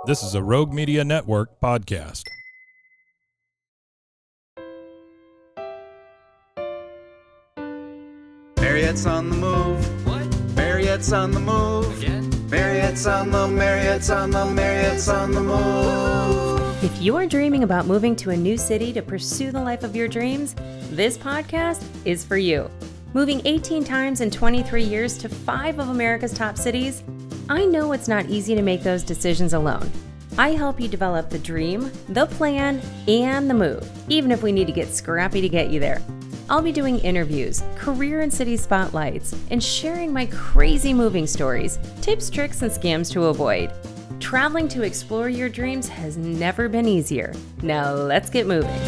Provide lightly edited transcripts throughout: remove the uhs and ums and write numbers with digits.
This is a Rogue Media Network podcast. Mariette's on the move. What? Mariette's on the move. Again? Mariette's on the move. If you are dreaming about moving to a new city to pursue the life of your dreams, this podcast is for you. Moving 18 times in 23 years to 5 of America's top cities, I know it's not easy to make those decisions alone. I help you develop the dream, the plan, and the move, even if we need to get scrappy to get you there. I'll be doing interviews, career and city spotlights, and sharing my crazy moving stories, tips, tricks, and scams to avoid. Traveling to explore your dreams has never been easier. Now let's get moving.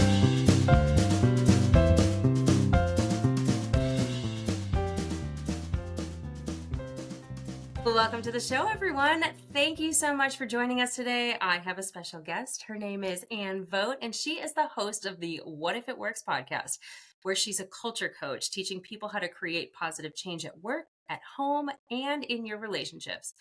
Welcome to the show, everyone. Thank you so much for joining us today. I have a special guest. Her name is Ann Vogt, and she is the host of the What If It Works podcast, where she's a culture coach, teaching people how to create positive change at work, at home, and in your relationships.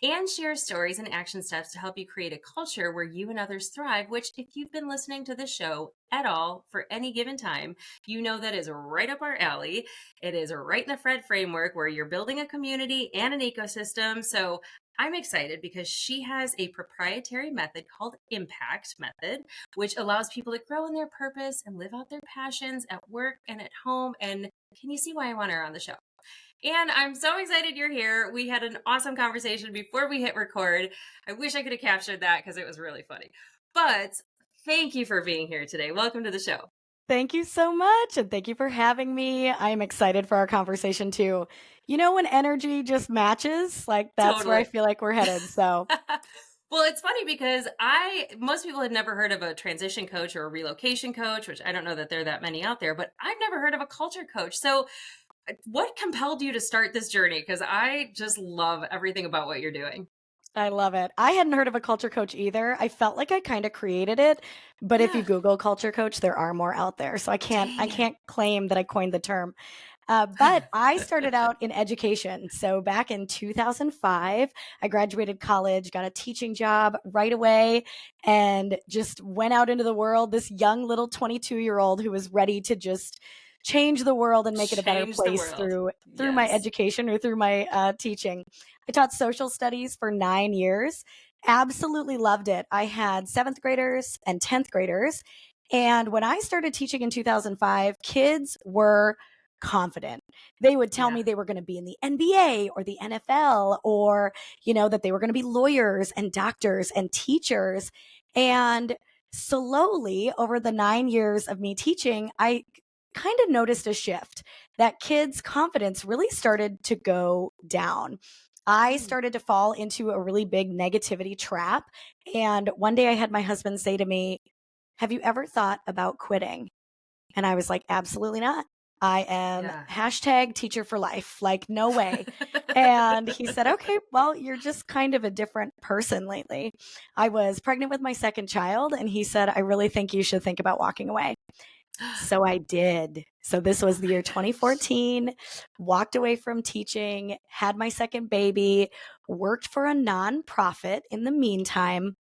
Ann shares stories and action steps to help you create a culture where you and others thrive, which, if you've been listening to this show at all for any given time, you know that is right up our alley. It is right in the Fred framework where you're building a community and an ecosystem. So I'm excited because she has a proprietary method called Impact Method, which allows people to grow in their purpose and live out their passions at work and at home. And can you see why I want her on the show? And I'm so excited you're here. We had an awesome conversation before we hit record. I wish I could have captured that because it was really funny. But thank you for being here today. Welcome to the show. Thank you so much. And thank you for having me. I'm excited for our conversation too. You know, when energy just matches, like that's Totally. where I feel like we're headed. So Well, it's funny because most people had never heard of a transition coach or a relocation coach, which I don't know that there are that many out there, but I've never heard of a culture coach. So what compelled you to start this journey? Because I just love everything about what you're doing. I love it. I hadn't heard of a culture coach either. I felt like I kind of created it, but if you Google culture coach, there are more out there. So I can't claim that I coined the term. But I started out in education. So back in 2005, I graduated college, got a teaching job right away, and just went out into the world. This young little 22-year-old who was ready to just change the world and make it a better Change the place world. through my Yes. education or through my teaching. I taught social studies for 9 years. Absolutely loved it. I had 7th graders and 10th graders. And when I started teaching in 2005, kids were confident. They would tell me they were going to be in the NBA or the NFL, or, that they were going to be lawyers and doctors and teachers. And slowly over the 9 years of me teaching, I kind of noticed a shift that kids' confidence really started to go down. I started to fall into a really big negativity trap. And one day I had my husband say to me, "Have you ever thought about quitting?" And I was like, "Absolutely not. I am hashtag teacher for life. Like, no way." And he said, "Okay, well, you're just kind of a different person lately." I was pregnant with my second child, and he said, "I really think you should think about walking away." So I did. So this was the year 2014, walked away from teaching, had my second baby, worked for a nonprofit in the meantime.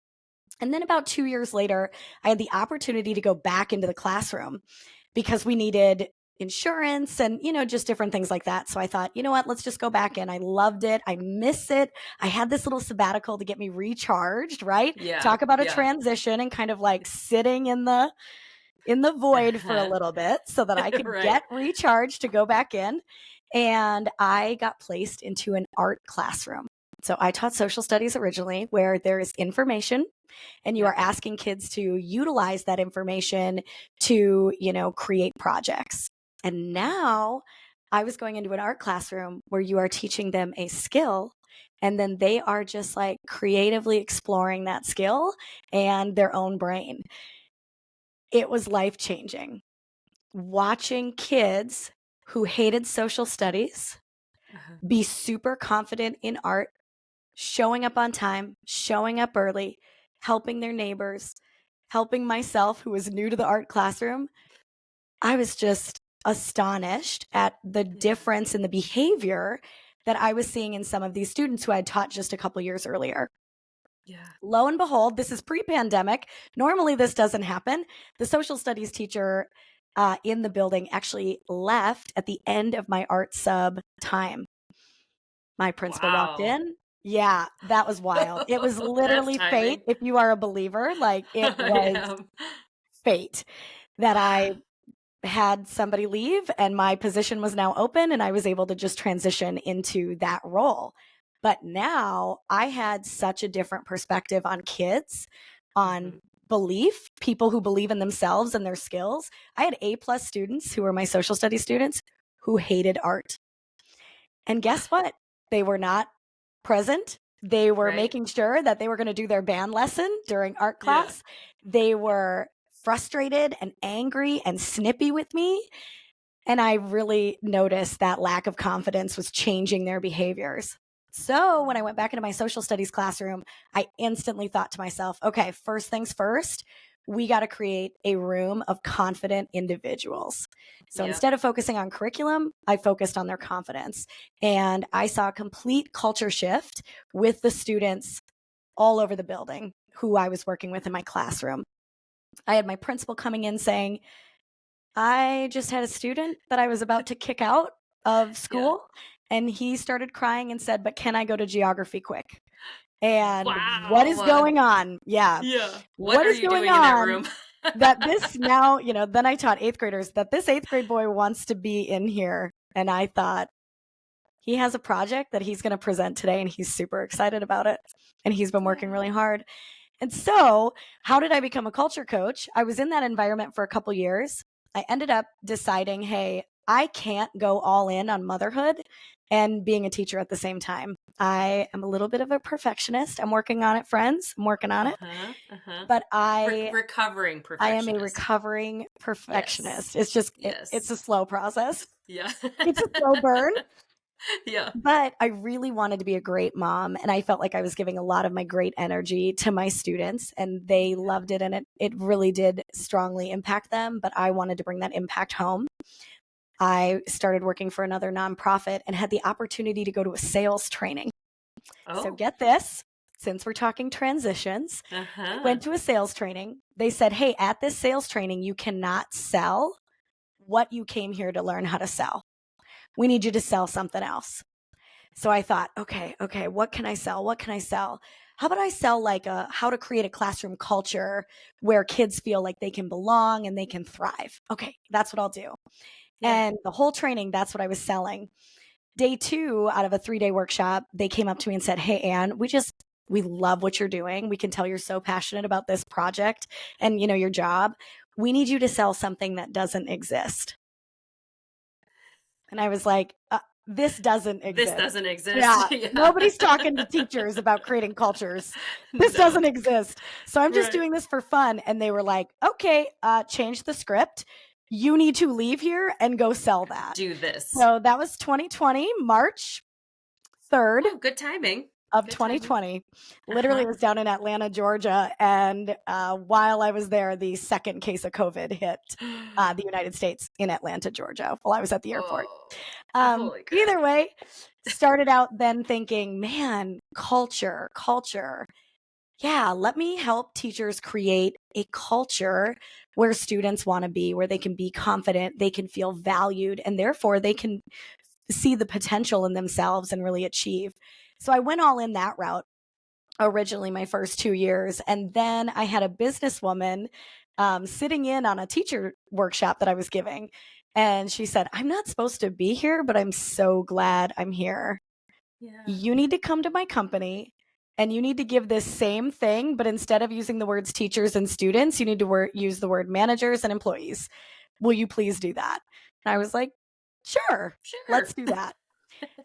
And then about 2 years later, I had the opportunity to go back into the classroom because we needed insurance and, just different things like that. So I thought, you know what, let's just go back in. I loved it. I miss it. I had this little sabbatical to get me recharged, right? Yeah. Talk about a transition and kind of like sitting in the void for a little bit so that I could get recharged to go back in. And I got placed into an art classroom. So I taught social studies originally, where there is information and you are asking kids to utilize that information to, create projects. And now I was going into an art classroom where you are teaching them a skill, and then they are just like creatively exploring that skill and their own brain. It was life-changing. Watching kids who hated social studies be super confident in art, showing up on time, showing up early, helping their neighbors, helping myself, who was new to the art classroom. I was just astonished at the difference in the behavior that I was seeing in some of these students who I had taught just a couple years earlier. Yeah. Lo and behold, this is pre-pandemic. Normally, this doesn't happen. The social studies teacher in the building actually left at the end of my art sub time. My principal walked Wow. in. Yeah, that was wild. It was That's literally fate, timing. if you are a believer. Like, it I was am. fate that I had somebody leave and my position was now open and I was able to just transition into that role. But now I had such a different perspective on kids, on Mhm. belief, people who believe in themselves and their skills. I had A+ students who were my social studies students who hated art. And guess what? They were not present. They were Right? making sure that they were going to do their band lesson during art Yeah. class. They were frustrated and angry and snippy with me. And I really noticed that lack of confidence was changing their behaviors. So when I went back into my social studies classroom, I instantly thought to myself, okay, first things first, we got to create a room of confident individuals. So Yep. instead of focusing on curriculum, I focused on their confidence. And I saw a complete culture shift with the students all over the building who I was working with in my classroom. I had my principal coming in saying, I just had a student that I was about to kick out of Yeah. school, and he started crying and said, "But can I go to geography quick?" And what is Wow. going on? Yeah. Yeah. What What are is you going doing in that on room? that this now, then I taught 8th graders that this 8th grade boy wants to be in here. And I thought, he has a project that he's going to present today, and he's super excited about it. And he's been working really hard. And so, how did I become a culture coach? I was in that environment for a couple years. I ended up deciding, hey, I can't go all in on motherhood and being a teacher at the same time. I am a little bit of a perfectionist. I'm working on it, friends. I'm working on it. Uh-huh. Uh-huh. But I Recovering am a perfectionist. recovering Yes. perfectionist. It's just it's a Yes. slow process. Yeah. It's a slow burn. Yeah. But I really wanted to be a great mom, and I felt like I was giving a lot of my great energy to my students, and they loved it, and it really did strongly impact them, but I wanted to bring that impact home. I started working for another nonprofit and had the opportunity to go to a sales training. So Oh. get this, since we're talking transitions, I Uh-huh. went to a sales training. They said, "Hey, at this sales training, you cannot sell what you came here to learn how to sell. We need you to sell something else." So I thought, okay, what can I sell? What can I sell? How about I sell like how to create a classroom culture where kids feel like they can belong and they can thrive? Okay, that's what I'll do. Yeah. And the whole training, that's what I was selling. Day 2 out of a 3-day workshop, they came up to me and said, "Hey, Anne, we love what you're doing. We can tell you're so passionate about this project and your job. We need you to sell something that doesn't exist." And I was like, this doesn't This exist. doesn't exist. Yeah, Yeah. nobody's talking to teachers about creating cultures. This No. doesn't exist. So I'm just Right. doing this for fun. And they were like, okay, change the script. You need to leave here and go sell that. Do this. So that was 2020, March 3rd Oh, good timing. of Good timing. 2020. Literally, Uh-huh. it was down in Atlanta, Georgia. And while I was there, the second case of COVID hit the United States in Atlanta, Georgia, while I was at the airport. Oh, holy crap. Either way, started out then thinking, man, culture. Yeah, let me help teachers create a culture where students want to be, where they can be confident, they can feel valued, and therefore they can see the potential in themselves and really achieve. So I went all in that route originally my first 2 years. And then I had a businesswoman sitting in on a teacher workshop that I was giving. And she said, "I'm not supposed to be here, but I'm so glad I'm here. Yeah. You need to come to my company and you need to give this same thing, but instead of using the words teachers and students, you need to use the word managers and employees. Will you please do that?" And I was like, sure, let's do that.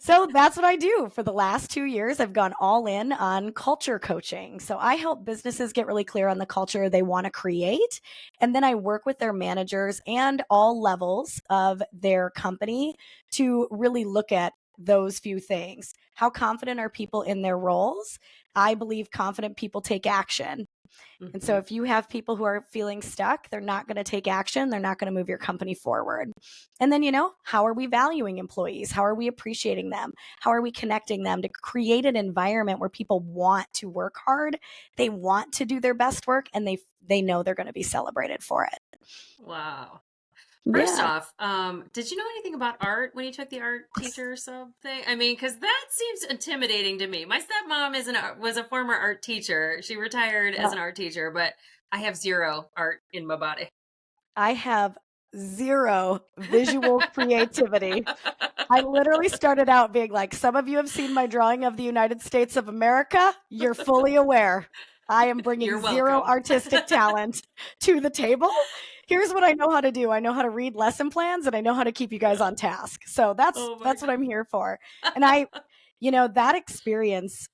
So that's what I do. For the last 2 years, I've gone all in on culture coaching. So I help businesses get really clear on the culture they want to create. And then I work with their managers and all levels of their company to really look at those few things. How confident are people in their roles? I believe confident people take action. And so if you have people who are feeling stuck, they're not going to take action. They're not going to move your company forward. And then, how are we valuing employees? How are we appreciating them? How are we connecting them to create an environment where people want to work hard? They want to do their best work, and they know they're going to be celebrated for it. Wow. First Yeah. off, did you know anything about art when you took the art teacher or something? I mean, because that seems intimidating to me. My stepmom was a former art teacher. She retired as an art teacher, but I have zero art in my body. I have zero visual creativity. I literally started out being like, some of you have seen my drawing of the United States of America. You're fully aware. I am bringing You're zero welcome. artistic talent to the table. Here's what I know how to do. I know how to read lesson plans, and I know how to keep you guys on task. So that's what I'm here for. And that experience,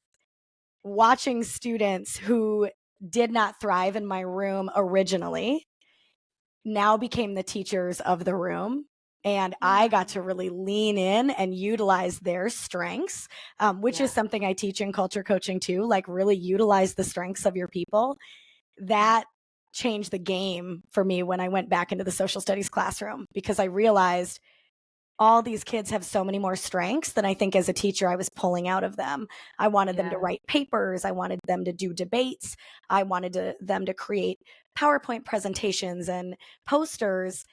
watching students who did not thrive in my room originally now became the teachers of the room. And I got to really lean in and utilize their strengths, which is something I teach in culture coaching too, like really utilize the strengths of your people. That changed the game for me when I went back into the social studies classroom, because I realized all these kids have so many more strengths than I think as a teacher I was pulling out of them. I wanted them to write papers. I wanted them to do debates. I wanted them to create PowerPoint presentations and posters.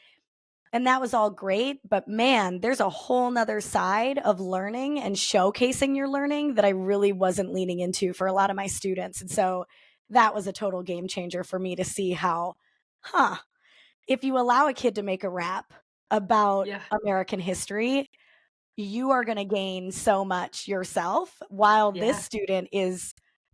And that was all great. But man, there's a whole nother side of learning and showcasing your learning that I really wasn't leaning into for a lot of my students. And so that was a total game changer for me to see how, if you allow a kid to make a rap about American history, you are going to gain so much yourself, while this student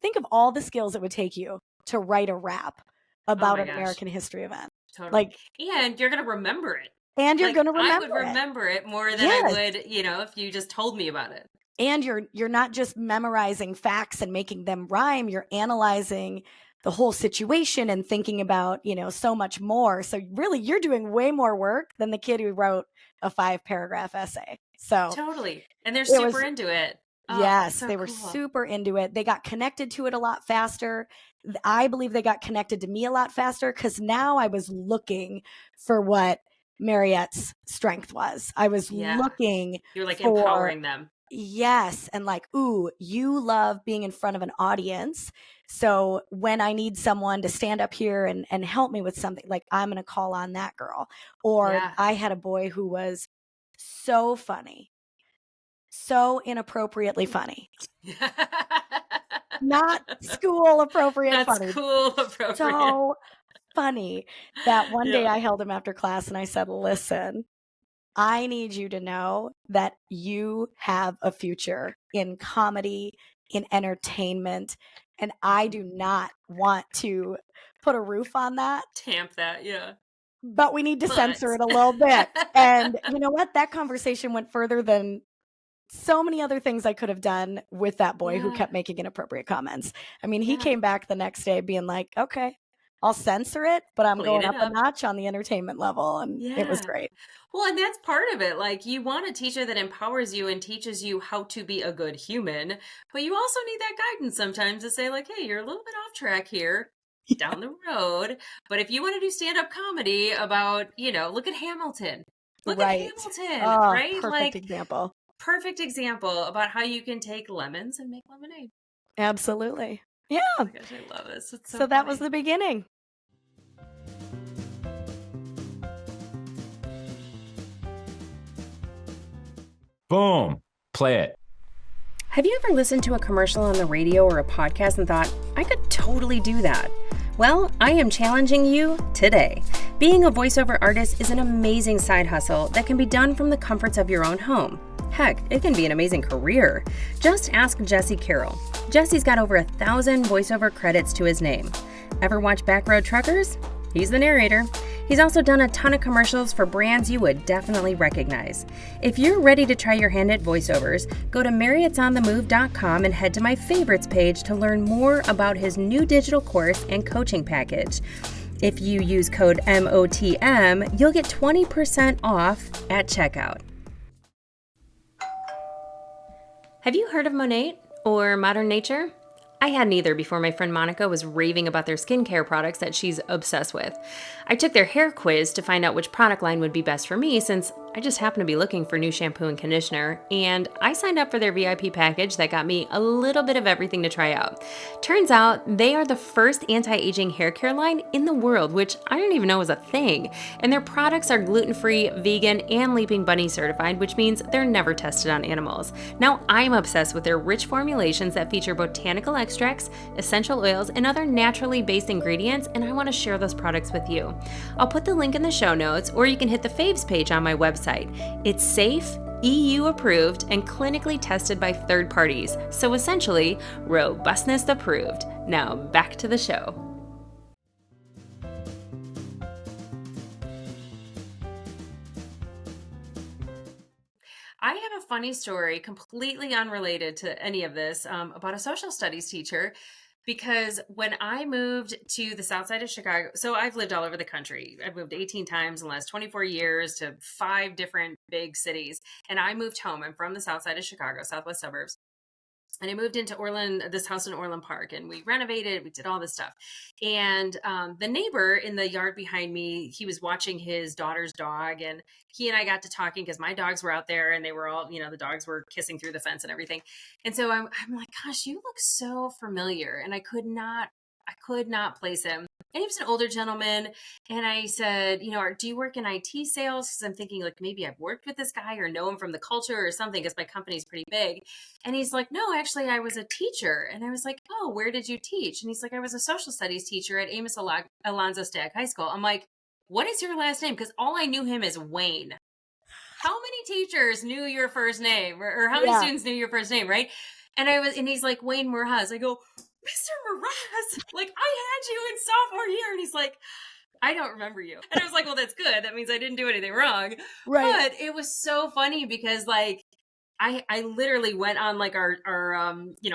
think of all the skills it would take you to write a rap about an American history event. Totally. And you're going to remember it. And you're going to remember I would remember it more than I would, if you just told me about it. And you're not just memorizing facts and making them rhyme. You're analyzing the whole situation and thinking about, so much more. So really, you're doing way more work than the kid who wrote a 5-paragraph essay. So totally. And they're super into it. Oh, yes, they were super into it. They got connected to it a lot faster. I believe they got connected to me a lot faster, because now I was looking for what Mariette's strength was. I was looking. You're like empowering them. Yes. And like, ooh, you love being in front of an audience. So when I need someone to stand up here and help me with something, like, I'm going to call on that girl. Or I had a boy who was so funny, so inappropriately funny. Not school appropriate funny. Not school appropriate. So funny that one day I held him after class and I said, listen, I need you to know that you have a future in comedy, in entertainment, and I do not want to put a roof on that. Tamp that, but we need to censor it a little bit. And you know what? That conversation went further than so many other things I could have done with that boy who kept making inappropriate comments. I mean, he came back the next day being like, okay, I'll censor it, but I'm going up a notch on the entertainment level. And it was great. Well, and that's part of it. Like, you want a teacher that empowers you and teaches you how to be a good human, but you also need that guidance sometimes to say, like, hey, you're a little bit off track here down the road. But if you want to do stand-up comedy about, look at Hamilton. Look at Hamilton, right? Perfect example about how you can take lemons and make lemonade. Absolutely. Yeah. Oh my gosh, I love this. It's so that was the beginning. Boom. Play it. Have you ever listened to a commercial on the radio or a podcast and thought, I could totally do that? Well, I am challenging you today. Being a voiceover artist is an amazing side hustle that can be done from the comforts of your own home. Heck, it can be an amazing career. Just ask Jesse Carroll. Jesse's got over 1,000 voiceover credits to his name. Ever watch Backroad Truckers? He's the narrator. He's also done a ton of commercials for brands you would definitely recognize. If you're ready to try your hand at voiceovers, go to mariette'sonthemove.com and head to my favorites page to learn more about his new digital course and coaching package. If you use code MOTM, you'll get 20% off at checkout. Have you heard of Monat or Modern Nature? I hadn't either before my friend Monica was raving about their skincare products that she's obsessed with. I took their hair quiz to find out which product line would be best for me since I just happen to be looking for new shampoo and conditioner, and I signed up for their VIP package that got me a little bit of everything to try out. Turns out they are the first anti-aging hair care line in the world, which I didn't even know was a thing, and their products are gluten-free, vegan, and Leaping Bunny certified, which means they're never tested on animals. Now I'm obsessed with their rich formulations that feature botanical extracts, essential oils, and other naturally based ingredients, and I want to share those products with you. I'll put the link in the show notes, or you can hit the faves page on my website. It's safe, EU approved, and clinically tested by third parties, so essentially, robustness approved. Now back to the show. I have a funny story, completely unrelated to any of this, about a social studies teacher. Because when I moved to the south side of Chicago, so I've lived all over the country. I've moved 18 times in the last 24 years to 5 different big cities. And I moved home. I'm from the south side of Chicago, southwest suburbs. And I moved into this house in Orland Park, and we renovated, we did all this stuff. And the neighbor in the yard behind me, he was watching his daughter's dog, and he and I got to talking because my dogs were out there and they were all, the dogs were kissing through the fence and everything. And so I'm like, gosh, you look so familiar. And I could not place him. And he was an older gentleman. And I said, do you work in IT sales? Because I'm thinking like maybe I've worked with this guy or know him from the culture or something because my company's pretty big. And he's like, no, actually, I was a teacher. And I was like, oh, where did you teach? And he's like, I was a social studies teacher at Amos Alonzo Stagg High School. I'm like, what is your last name? Because all I knew him as Wayne. How many teachers knew your first name? Or how many students knew your first name, right? And he's like, Wayne Mraz. I go, Mr. Mraz, like I had you in sophomore year. And he's like, I don't remember you. And I was like, well, that's good. That means I didn't do anything wrong. Right. But it was so funny because like, I literally went on like our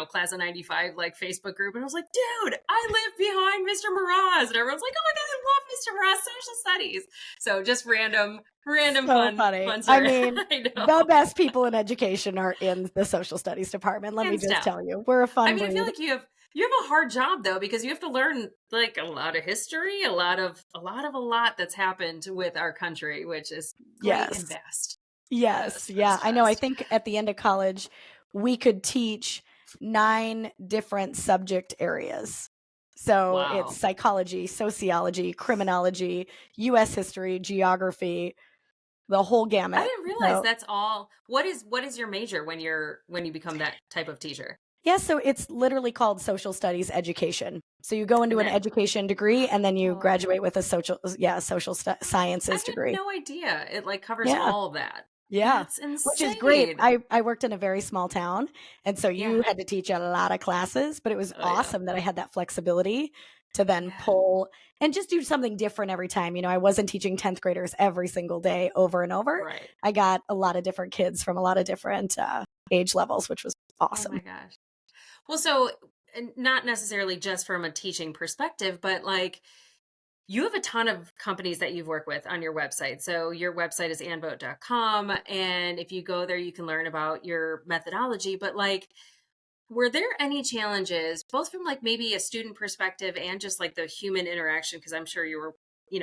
class of 95 like Facebook group, and I was like, dude, I live behind Mr. Mraz. And everyone's like, oh my God, I love Mr. Mraz social studies. So just random so fun story. I mean, the best people in education are in the social studies department. Let me just tell you, we're a fun breed. I feel like you have a hard job though, because you have to learn like a lot of history, a lot that's happened with our country, which is great and vast. Yes. Yeah. I know. I think at the end of college, we could teach 9 different subject areas. So it's psychology, sociology, criminology, U.S. history, geography, the whole gamut. I didn't realize that's all. What is your major when you become that type of teacher? Yeah, so it's literally called social studies education. So you go into an education degree and then you graduate with a social sciences degree. I had no idea. It like covers all of that. Yeah, that's insane. Which is great. I worked in a very small town, and so you had to teach a lot of classes, but it was awesome that I had that flexibility to then pull and just do something different every time. I wasn't teaching 10th graders every single day over and over. Right. I got a lot of different kids from a lot of different age levels, which was awesome. Oh my gosh. Well, so not necessarily just from a teaching perspective, but like you have a ton of companies that you've worked with on your website. So your website is anvote.com. And if you go there, you can learn about your methodology. But like, were there any challenges, both from like maybe a student perspective and just like the human interaction? Because I'm sure you were,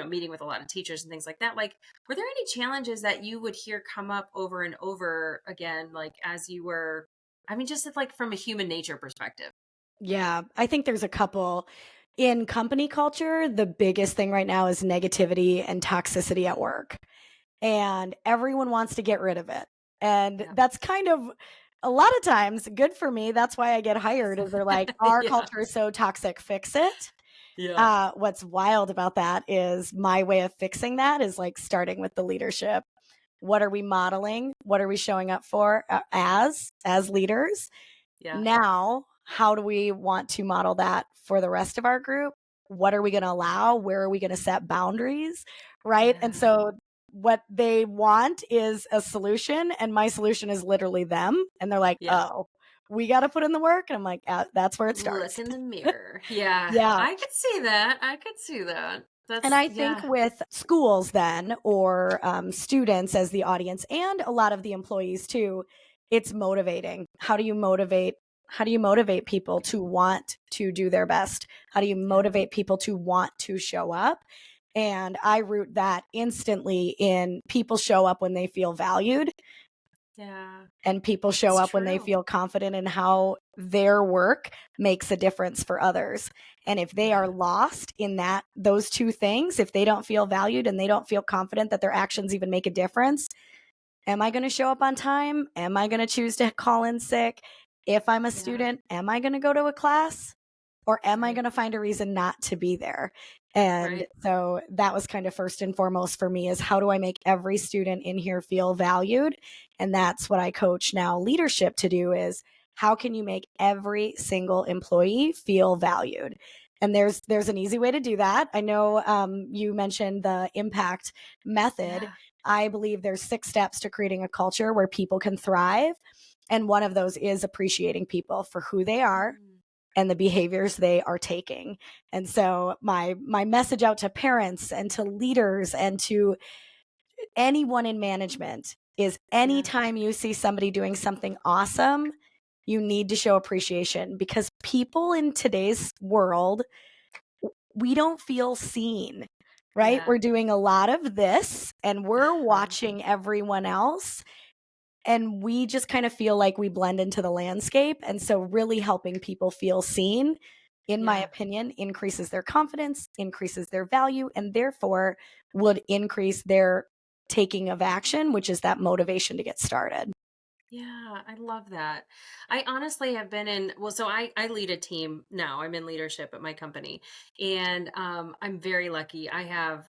meeting with a lot of teachers and things like that. Like, were there any challenges that you would hear come up over and over again, like as you were, just like from a human nature perspective? Yeah, I think there's a couple. In company culture, the biggest thing right now is negativity and toxicity at work. And everyone wants to get rid of it. And that's kind of a lot of times good for me. That's why I get hired, is they're like, our culture is so toxic, fix it. Yeah. What's wild about that is my way of fixing that is like starting with the leadership. What are we modeling? What are we showing up for as leaders? Yeah. Now, how do we want to model that for the rest of our group? What are we going to allow? Where are we going to set boundaries? Right. Yeah. And so what they want is a solution. And my solution is literally them. And they're like, oh, we got to put in the work. And I'm like, that's where it starts. Look in the mirror. Yeah. Yeah. I could see that. And I think with schools then, or students as the audience, and a lot of the employees too, it's motivating. How do you motivate people to want to do their best? How do you motivate people to want to show up? And I root that instantly in people show up when they feel valued, Yeah. and people show It's up when they true. feel confident in how their work makes a difference for others. And if they Yeah. are lost in those two things, if they don't feel valued and they don't feel confident that their actions even make a difference, am I going to show up on time? Am I going to choose to call in sick? If I'm a Yeah. student, am I going to go to a class? Or am I Right. going to find a reason not to be there? And Right. so that was kind of first and foremost for me, is how do I make every student in here feel valued? And that's what I coach now leadership to do, is how can you make every single employee feel valued? And there's an easy way to do that. I know you mentioned the impact method. Yeah. I believe there's 6 steps to creating a culture where people can thrive. And one of those is appreciating people for who they are Mm. and the behaviors they are taking. And so my message out to parents and to leaders and to anyone in management is, Yeah. anytime you see somebody doing something awesome, you need to show appreciation, because people in today's world, we don't feel seen, right? Yeah. We're doing a lot of this and we're watching everyone else, and we just kind of feel like we blend into the landscape. And so really helping people feel seen, in my Yeah. opinion, increases their confidence, increases their value, and therefore would increase their taking of action, which is that motivation to get started. Yeah, I love that. I honestly have been in, well, so I lead a team now. I'm in leadership at my company, and I'm very lucky. I have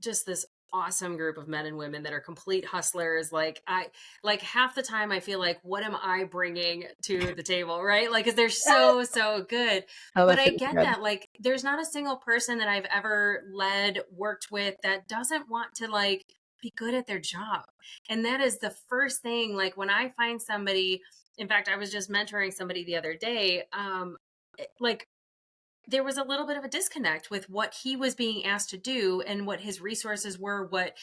just this awesome group of men and women that are complete hustlers. Like half the time I feel like, what am I bringing to the table, right? Like, cuz they're so good. Oh, But that I feels get good. that, like, there's not a single person that I've ever led, worked with, that doesn't want to, like, be good at their job. And that is the first thing. Like, when I find somebody, in fact, I was just mentoring somebody the other day, like, there was a little bit of a disconnect with what he was being asked to do and what his resources were, what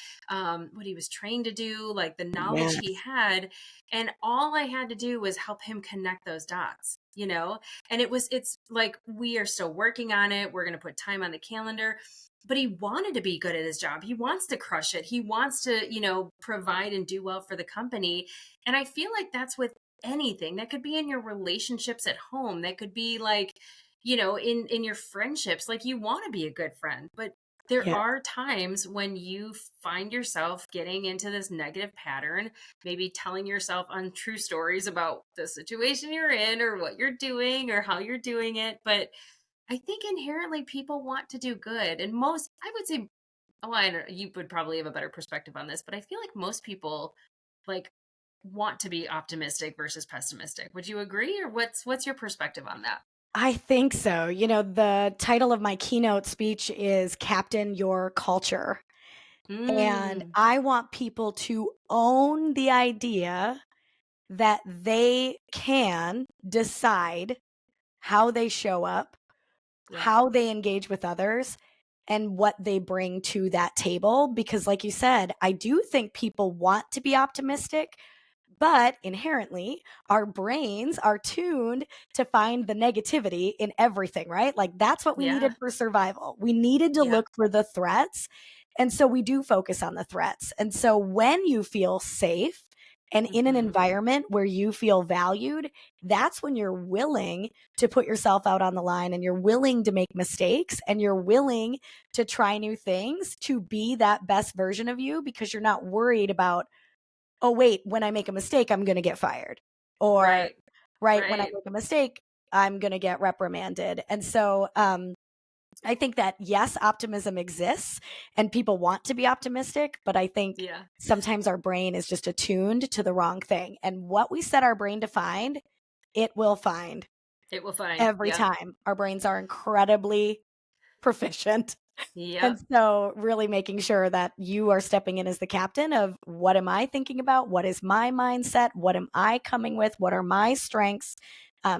he was trained to do, like the Yeah. knowledge he had. And all I had to do was help him connect those dots, you know? And it's like, we are still working on it. We're going to put time on the calendar. But he wanted to be good at his job. He wants to crush it. He wants to, provide and do well for the company. And I feel like that's with anything. That could be in your relationships at home. That could be like, in your friendships. Like, you want to be a good friend, but there Yeah. are times when you find yourself getting into this negative pattern, maybe telling yourself untrue stories about the situation you're in or what you're doing or how you're doing it. But I think inherently people want to do good. And most, I would say, oh, I don't, you would probably have a better perspective on this, but I feel like most people, like, want to be optimistic versus pessimistic. Would you agree, or what's your perspective on that? I think so. The title of my keynote speech is Captain Your Culture. And Mm, I want people to own the idea that they can decide how they show up, yeah. how they engage with others, and what they bring to that table. Because, like you said, I do think people want to be optimistic, but inherently, our brains are tuned to find the negativity in everything, right? Like, that's what we Yeah. needed for survival. We needed to Yeah. look for the threats. And so we do focus on the threats. And so when you feel safe and in an Mhm. environment where you feel valued, that's when you're willing to put yourself out on the line, and you're willing to make mistakes, and you're willing to try new things to be that best version of you, because you're not worried about, oh, wait, when I make a mistake, I'm going to get fired. Or, Right. right, when I Right. make a mistake, I'm going to get reprimanded. And so I think that, yes, optimism exists and people want to be optimistic, but I think Yeah. sometimes our brain is just attuned to the wrong thing. And what we set our brain to find, it will find It will find. every Yep. time. Our brains are incredibly proficient. And Yep. so really making sure that you are stepping in as the captain of, what am I thinking about? What is my mindset? What am I coming with? What are my strengths?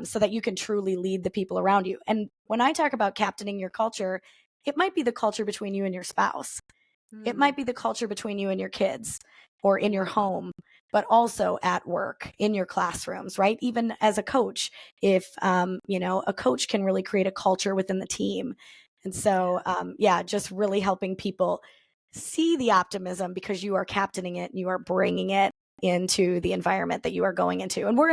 So that you can truly lead the people around you. And when I talk about captaining your culture, it might be the culture between you and your spouse. It Mm, might be the culture between you and your kids, or in your yeah. home. but also at work in your classrooms, right? Even as a coach, if, a coach can really create a culture within the team. And so, just really helping people see the optimism because you are captaining it and you are bringing it into the environment that you are going into. And we're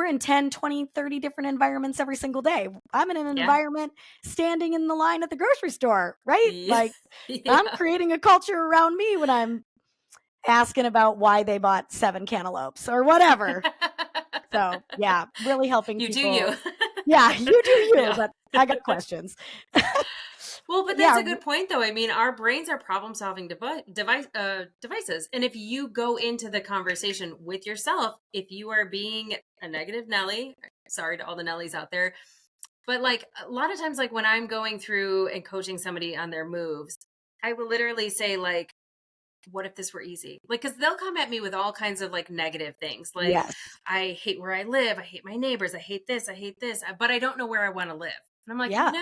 in 10, 20, 30 different environments every single day. I'm in an Yeah. environment standing in the line at the grocery store, right? Yeah. Like Yeah. I'm creating a culture around me when I'm asking about why they bought 7 cantaloupes or whatever. So yeah, really helping You do people. you. Yeah, you do you, Yeah. but I got questions. Well, but that's Yeah, a good point, though. I mean, our brains are problem-solving devices, and if you go into the conversation with yourself, if you are being a negative Nelly, sorry to all the Nellies out there, but like a lot of times, like when I'm going through and coaching somebody on their moves, I will literally say, like, what if this were easy? Like, because they'll come at me with all kinds of like negative things, like yes, I hate where I live, I hate my neighbors, I hate this, but I don't know where I want to live. And I'm like, yeah,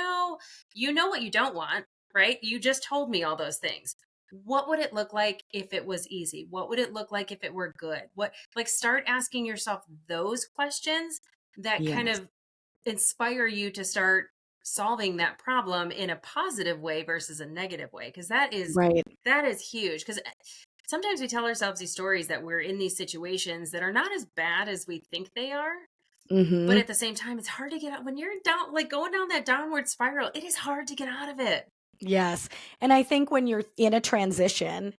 you know what you don't want, right? You just told me all those things. What would it look like if it was easy? What would it look like if it were good? What, like, start asking yourself those questions that kind yes, of inspire you to start solving that problem in a positive way versus a negative way, because right. that is huge. Because sometimes we tell ourselves these stories that we're in these situations that are not as bad as we think they are, but Mm-hmm. at the same time it's hard to get out when you're down, like going down that downward spiral. It is hard to get out of it. Yes. And I think when you're in a transition,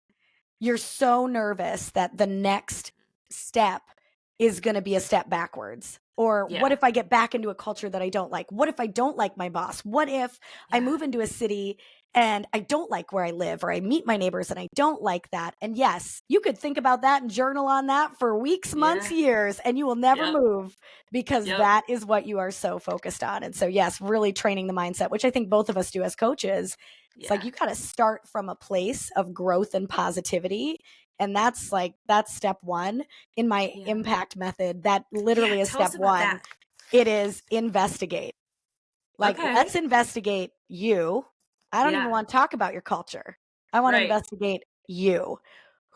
you're so nervous that the next step is going to be a step backwards. Or what Yeah. if I get back into a culture that I don't like? What if I don't like my boss? What if I Yeah. move into a city and I don't like where I live, or I meet my neighbors and I don't like that? And yes, you could think about that and journal on that for weeks, months, Yeah. years, and you will never Yep. move because Yep. that is what you are so focused on. And so, yes, really training the mindset, which I think both of us do as coaches. It's like Yeah. you got to start from a place of growth and positivity. And that's step one in my Yeah. impact method. That literally Yeah. is Tell us step about one. that. It is investigate. Like, Okay. let's investigate you. I don't even Yeah. want to talk about your culture. I want to Right. investigate you.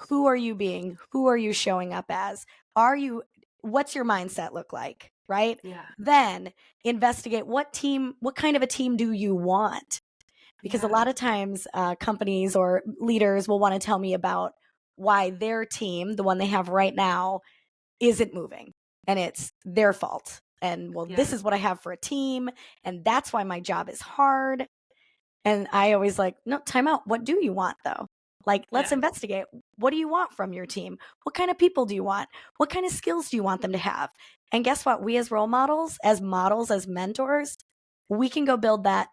Who are you being? Who are you showing up as? What's your mindset look like? Right? Yeah. Then investigate what kind of a team do you want? Because a Yeah. lot of times companies or leaders will want to tell me about why their team, the one they have right now, isn't moving and it's their fault. And well, this Yeah. is what I have for a team. And that's why my job is hard. And I always like, no, time out. What do you want though? Like, let's Yeah. investigate. What do you want from your team? What kind of people do you want? What kind of skills do you want them to have? And guess what? We as role models, as mentors, we can go build that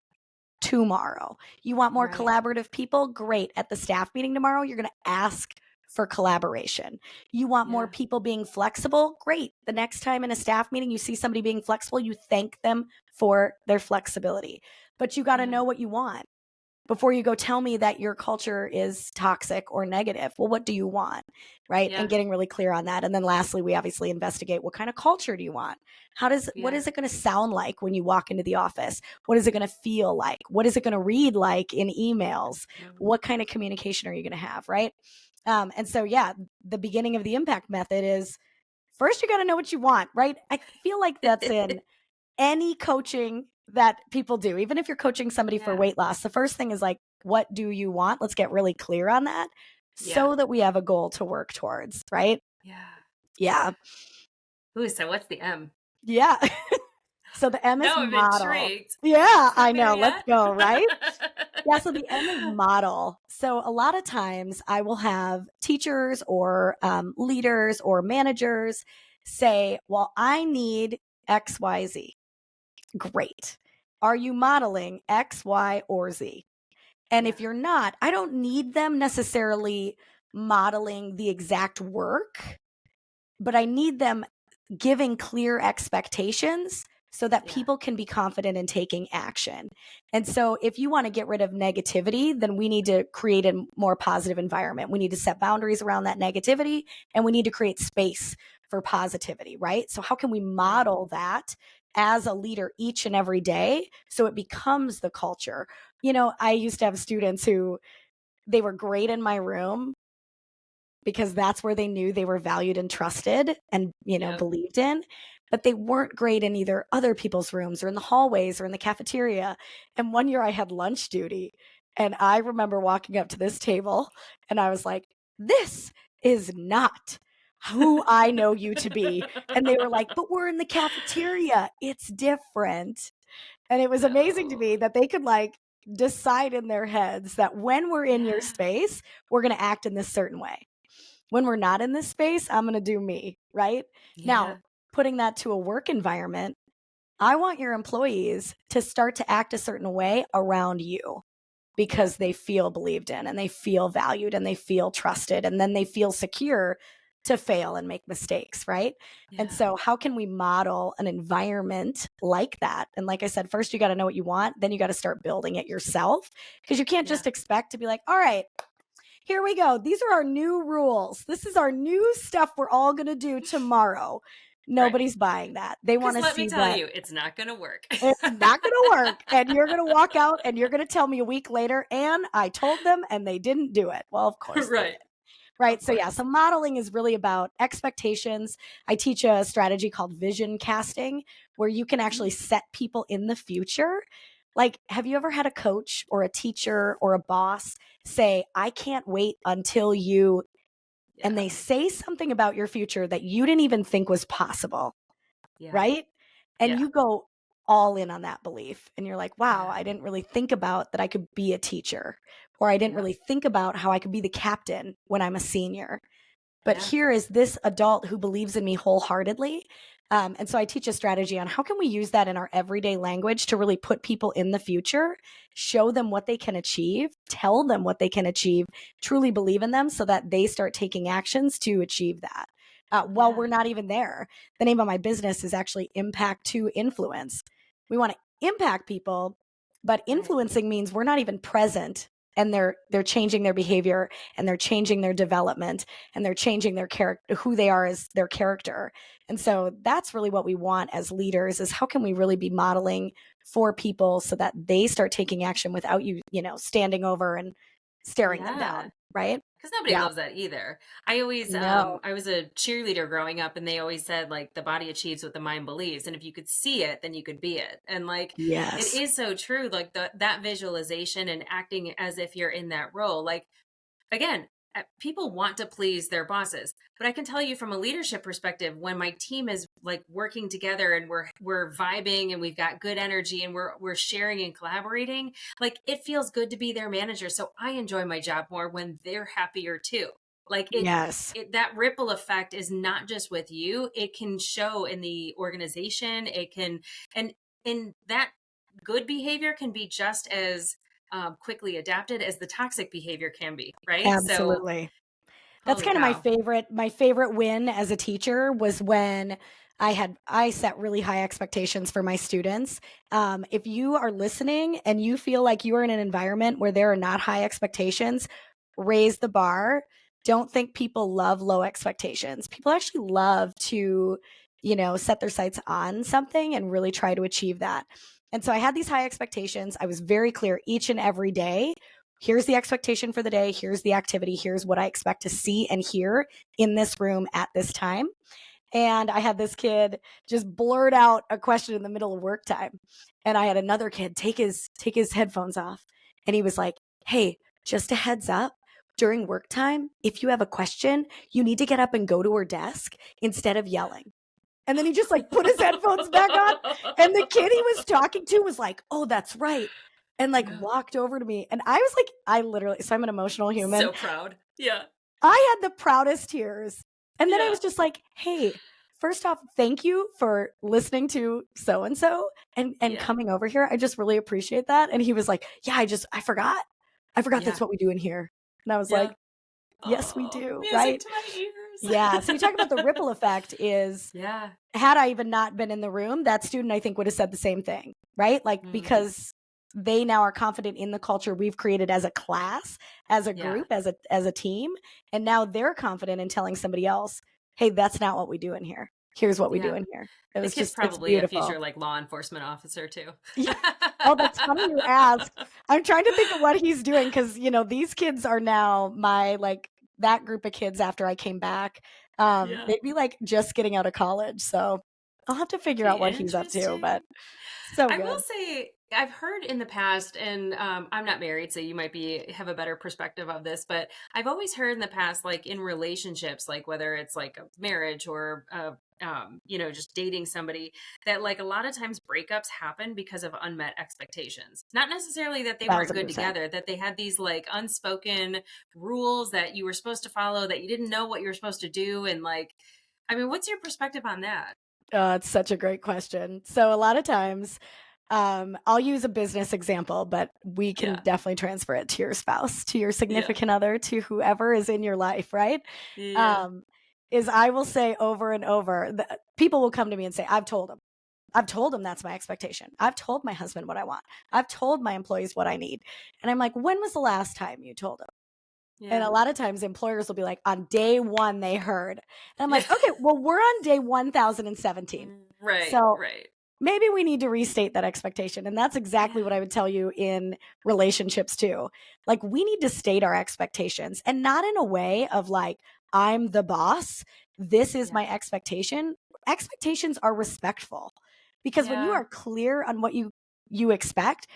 tomorrow. You want more Right. collaborative people? Great. At the staff meeting tomorrow, you're going to ask for collaboration. You want more Yeah. people being flexible? Great. The next time in a staff meeting you see somebody being flexible, you thank them for their flexibility. But you got to Yeah. know what you want before you go tell me that your culture is toxic or negative. Well, what do you want? Right. Yeah. And getting really clear on that. And then lastly, we obviously investigate what kind of culture do you want? What Yeah. is it going to sound like when you walk into the office? What is it going to feel like? What is it going to read like in emails? What kind of communication are you going to have? Right. And so, yeah, the beginning of the impact method is first, you got to know what you want. Right. I feel like that's in any coaching that people do, even if you're coaching somebody for Yeah. weight loss, the first thing is like, what do you want? Let's get really clear on that Yeah. so that we have a goal to work towards, right? Yeah. Yeah. Ooh, so what's the M? Yeah. So the M is No, I'm model. intrigued. Yeah, Go, I know. Let's Mariette. go, right? Yeah, so the M is model. So a lot of times I will have teachers or leaders or managers say, well, I need XYZ. Great. Are you modeling X, Y, or Z? And Yeah. if you're not, I don't need them necessarily modeling the exact work, but I need them giving clear expectations so that Yeah. people can be confident in taking action. And so if you want to get rid of negativity, then we need to create a more positive environment. We need to set boundaries around that negativity and we need to create space for positivity, right? So how can we model that as a leader each and every day so it becomes the culture? You know, I used to have students who they were great in my room, because that's where they knew they were valued and trusted and, Yep. believed in. But they weren't great in either other people's rooms or in the hallways or in the cafeteria. And one year I had lunch duty, and I remember walking up to this table and I was like, this is not who I know you to be. And they were like, but we're in the cafeteria. It's different. And it was amazing to me Oh, that they could like decide in their heads that when we're in your yeah. space, we're going to act in this certain way. When we're not in this space, I'm going to do me, right? Now, Yeah. putting that to a work environment, I want your employees to start to act a certain way around you because they feel believed in and they feel valued and they feel trusted and then they feel secure to fail and make mistakes, right? And Yeah. so how can we model an environment like that? And like I said, first you got to know what you want, then you got to start building it yourself, because you can't Yeah. just expect to be like, all right, here we go. These are our new rules. This is our new stuff we're all going to do tomorrow. Nobody's buying that. They want Because to let me see tell that you, it's not going to work. it's not going to work. And you're going to walk out and you're going to tell me a week later, and I told them and they didn't do it. Well, of course they Right. did. Right. Of So, yeah, course. so modeling is really about expectations. I teach a strategy called vision casting, where you can actually set people in the future. Like, have you ever had a coach or a teacher or a boss say, I can't wait until you, and Yeah. they say something about your future that you didn't even think was possible, Yeah. right? And Yeah. you go all in on that belief. And you're like, wow, Yeah. I didn't really think about that I could be a teacher, or I didn't Yeah. really think about how I could be the captain when I'm a senior. But Yeah. here is this adult who believes in me wholeheartedly. And so I teach a strategy on how can we use that in our everyday language to really put people in the future, show them what they can achieve, tell them what they can achieve, truly believe in them so that they start taking actions to achieve that. While Yeah. we're not even there. The name of my business is actually Impact to Influence. We want to impact people, but Right. influencing means we're not even present, and they're changing their behavior and they're changing their development and they're changing their character, who they are as their character. And so that's really what we want as leaders, is how can we really be modeling for people so that they start taking action without you, standing over and staring them Yeah. down, right? Because nobody Yeah. loves that either. I always, No. I was a cheerleader growing up, and they always said, like, the body achieves what the mind believes. And if you could see it, then you could be it. And, like, it Yes. is so true. Like, that visualization and acting as if you're in that role. Like, again, people want to please their bosses, but I can tell you from a leadership perspective, when my team is like working together and we're vibing and we've got good energy and we're sharing and collaborating, like, it feels good to be their manager. So I enjoy my job more when they're happier too. Like, Yes. that ripple effect is not just with you; it can show in the organization. It can, and in that good behavior can be just as quickly adapted as the toxic behavior can be, right? So, Absolutely. That's holy kind of cow. my favorite win as a teacher was when I set really high expectations for my students. If you are listening and you feel like you are in an environment where there are not high expectations, raise the bar. Don't think people love low expectations. People actually love to, set their sights on something and really try to achieve that. And so I had these high expectations. I was very clear each and every day. Here's the expectation for the day. Here's the activity. Here's what I expect to see and hear in this room at this time. And I had this kid just blurt out a question in the middle of work time. And I had another kid take his headphones off. And he was like, hey, just a heads up. During work time, if you have a question, you need to get up and go to her desk instead of yelling. And then he just like put his headphones back on. And the kid he was talking to was like, oh, that's right. And like Yeah. walked over to me. And I was like, so I'm an emotional human. So proud. Yeah. I had the proudest tears. And then I Yeah. was just like, hey, first off, thank you for listening to so and so and Yeah. coming over here. I just really appreciate that. And he was like, yeah, I forgot. Yeah. That's what we do in here. And I was Yeah. like, yes, we Oh, do, music right? to my ears. Yeah. So you talk about the ripple effect is, Yeah. had I even not been in the room, that student, I think, would have said the same thing, right? Like, Mhm. because they now are confident in the culture we've created as a class, as a Yeah. group, as a team. And now they're confident in telling somebody else, hey, that's not what we do in here. Here's what we do Yeah. in here. It The was kid's just, it's probably a beautiful. future like law enforcement officer too. Yeah. Oh, that's funny you ask. I'm trying to think of what he's doing because, these kids are now that group of kids after I came back. Yeah. They'd be like just getting out of college. So I'll have to figure Be out what he's up to, but interesting. so I will good. say I've heard in the past, and I'm not married, so you might be have a better perspective of this. But I've always heard in the past, like in relationships, like whether it's like a marriage or just dating somebody, that like a lot of times breakups happen because of unmet expectations. Not necessarily that they weren't good 1,000%. together, that they had these like unspoken rules that you were supposed to follow, that you didn't know what you were supposed to do, and like, I mean, what's your perspective on that? It's such a great question. So a lot of times, I'll use a business example, but we can Yeah, definitely transfer it to your spouse, to your yeah, significant other, to whoever is in your life, right? yeah, Um, is I will say over and over, people will come to me and say, I've told him that's my expectation. I've told my husband what I want. I've told my employees what I need. And I'm like, when was the last time you told him? And yeah. a lot of times employers will be like, on day one, they heard. And I'm Yeah. like, okay, well, we're on day 1017. Right, So right. maybe we need to restate that expectation. And that's exactly Yeah. what I would tell you in relationships too. Like, we need to state our expectations, and not in a way of like, I'm the boss. This is Yeah. my expectation. Expectations are respectful, because when you Yeah. are clear on what you expect,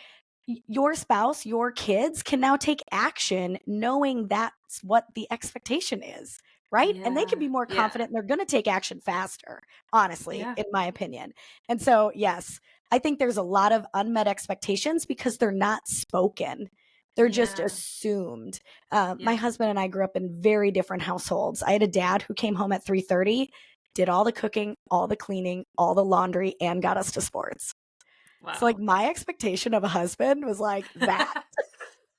your spouse, your kids can now take action knowing that's what the expectation is, right? And they can Yeah. be more Yeah. confident and they're going to take action faster, honestly, Yeah. in my opinion. And so, yes, I think there's a lot of unmet expectations because they're not spoken. They're just Yeah. assumed. My Yeah. husband and I grew up in very different households. I had a dad who came home at 3:30, did all the cooking, all the cleaning, all the laundry, and got us to sports. So, like, Wow. my expectation of a husband was like that.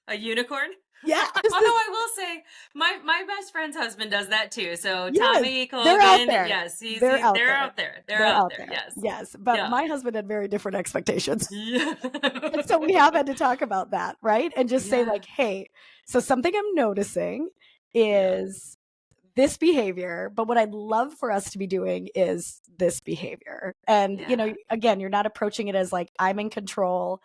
A unicorn? Yeah, just Although this. I will say, my best friend's husband does that too. So Yes, Tommy they're out Colgan, there. yes, They're out they're there. out there. They're They're out out there. there. Yes. Yes, but Yeah. my husband had very different expectations. Yeah. And so we have had to talk about that, right? And just say Yeah. like, "Hey, so something I'm noticing Yeah. is this behavior, but what I'd love for us to be doing is this behavior." And, Yeah. again, you're not approaching it as like, I'm in control,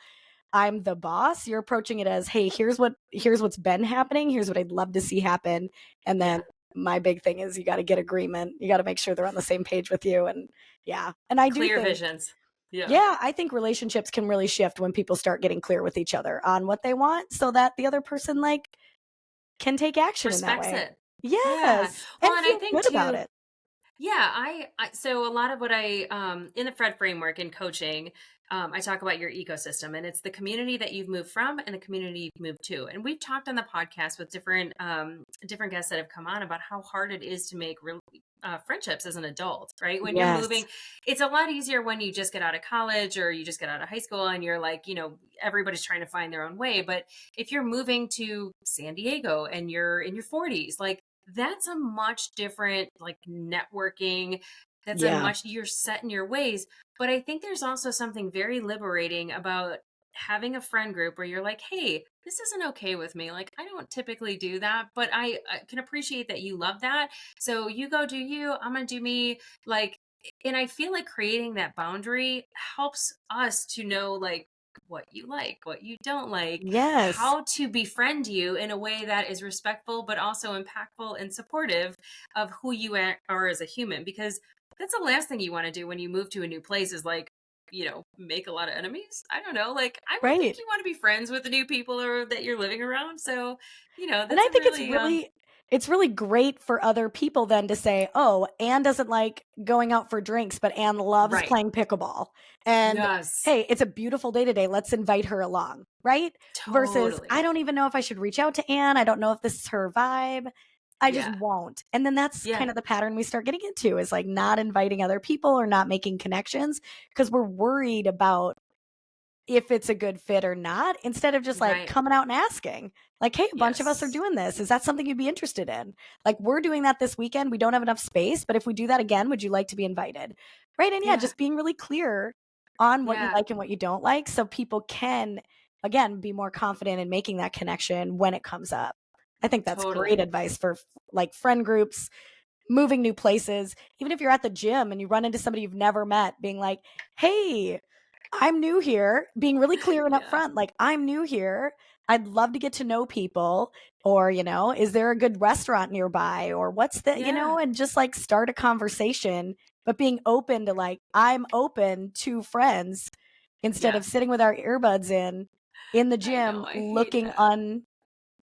I'm the boss. You're approaching it as, hey, here's what's been happening. Here's what I'd love to see happen. And then Yeah. my big thing is you got to get agreement. You got to make sure they're on the same page with you. And yeah. And I do Clear think, visions. Yeah. yeah, I think relationships can really shift when people start getting clear with each other on what they want, so that the other person like can take action in that Respects way. it. Yeah. Yes. Well, And and I feel think good about too, it. yeah, so a lot of what I in the Fred framework in coaching, I talk about your ecosystem, and it's the community that you've moved from and the community you've moved to. And we've talked on the podcast with different guests that have come on about how hard it is to make real friendships as an adult, right? When you're Yes. moving, it's a lot easier when you just get out of college or you just get out of high school and you're like, everybody's trying to find their own way. But if you're moving to San Diego and you're in your 40s, like that's a much different like networking. That's a Yeah. much you're set in your ways. But I think there's also something very liberating about having a friend group where you're like, hey, this isn't okay with me. Like, I don't typically do that, but I can appreciate that you love that. So you go do you, I'm gonna do me. Like, and I feel like creating that boundary helps us to know like what you like, what you don't like, Yes. how to befriend you in a way that is respectful, but also impactful and supportive of who you are as a human. Because that's the last thing you want to do when you move to a new place is like, make a lot of enemies. I don't know. Like, I would think Right. you want to be friends with the new people or that you're living around. So, And that's I a think really, it's really great for other people then to say, "Oh, Anne doesn't like going out for drinks, but Anne loves right. playing pickleball." And Yes, hey, it's a beautiful day today. Let's invite her along, right? Versus, I totally. don't even know if I should reach out to Anne. I don't know if this is her vibe. I just Yeah. won't. And then that's Yeah. kind of the pattern we start getting into, is like not inviting other people or not making connections because we're worried about if it's a good fit or not, instead of just like Right. coming out and asking, like, hey, a bunch of us are Yes. doing this. Is that something you'd be interested in? Like, we're doing that this weekend. We don't have enough space, but if we do that again, would you like to be invited? Right. And yeah, Yeah. just being really clear on what you Yeah. like and what you don't like, so people can, again, be more confident in making that connection when it comes up. I think that's great Totally. advice for like friend groups, moving new places. Even if you're at the gym and you run into somebody you've never met, being like, hey, I'm new here, being really clear and Yeah. upfront, like, I'm new here. I'd love to get to know people, or, is there a good restaurant nearby, or what's the, Yeah. and just like start a conversation, but being open to like, I'm open to friends instead Yeah. of sitting with our earbuds in the I know. gym I hate looking that.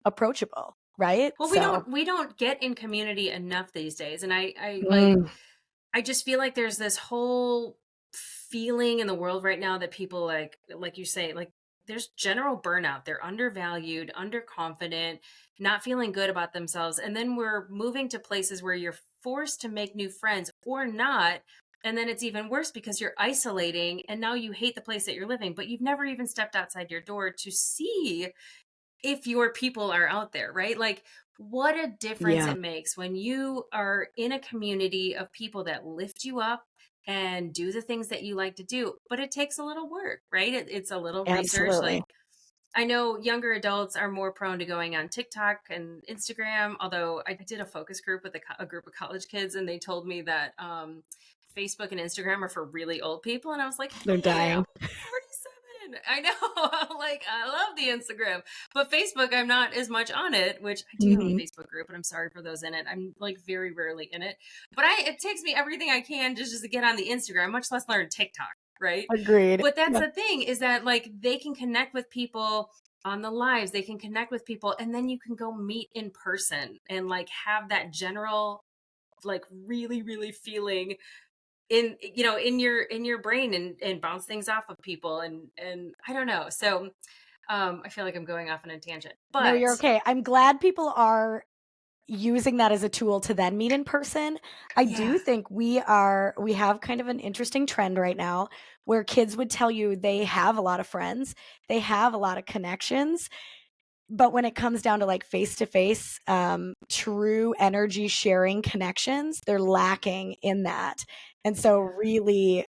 unapproachable, right? Well, So, we don't get in community enough these days. And mm, I just feel like there's this whole feeling in the world right now that people like you say, like there's general burnout. They're undervalued, underconfident, not feeling good about themselves. And then we're moving to places where you're forced to make new friends or not. And then it's even worse because you're isolating and now you hate the place that you're living, but you've never even stepped outside your door to see if your people are out there, right? Like, what a difference yeah, it makes when you are in a community of people that lift you up and do the things that you like to do. But it takes a little work, right? It's a little research. absolutely. Like, I know younger adults are more prone to going on TikTok and Instagram, although I did a focus group with a group of college kids, and they told me that Facebook and Instagram are for really old people. And I was like, They're hey, I'm dying. 47. I know. I'm like, I love the Instagram. But Facebook, I'm not as much on it, which I do have a Mhm. Facebook group, and I'm sorry for those in it. I'm like very rarely in it. But it takes me everything I can just to get on the Instagram, much less learn TikTok, right? Agreed. But that's Yeah. the thing, is that like they can connect with people on the lives, they can connect with people, and then you can go meet in person and like have that general, like really, really feeling in your brain, and bounce things off of people, and I don't know. So I feel like I'm going off on a tangent, No, but you're okay. I'm glad people are using that as a tool to then meet in person. I yeah, do think we have kind of an interesting trend right now where kids would tell you they have a lot of friends, they have a lot of connections, but when it comes down to like face to face, true energy sharing connections, they're lacking in that. And so, really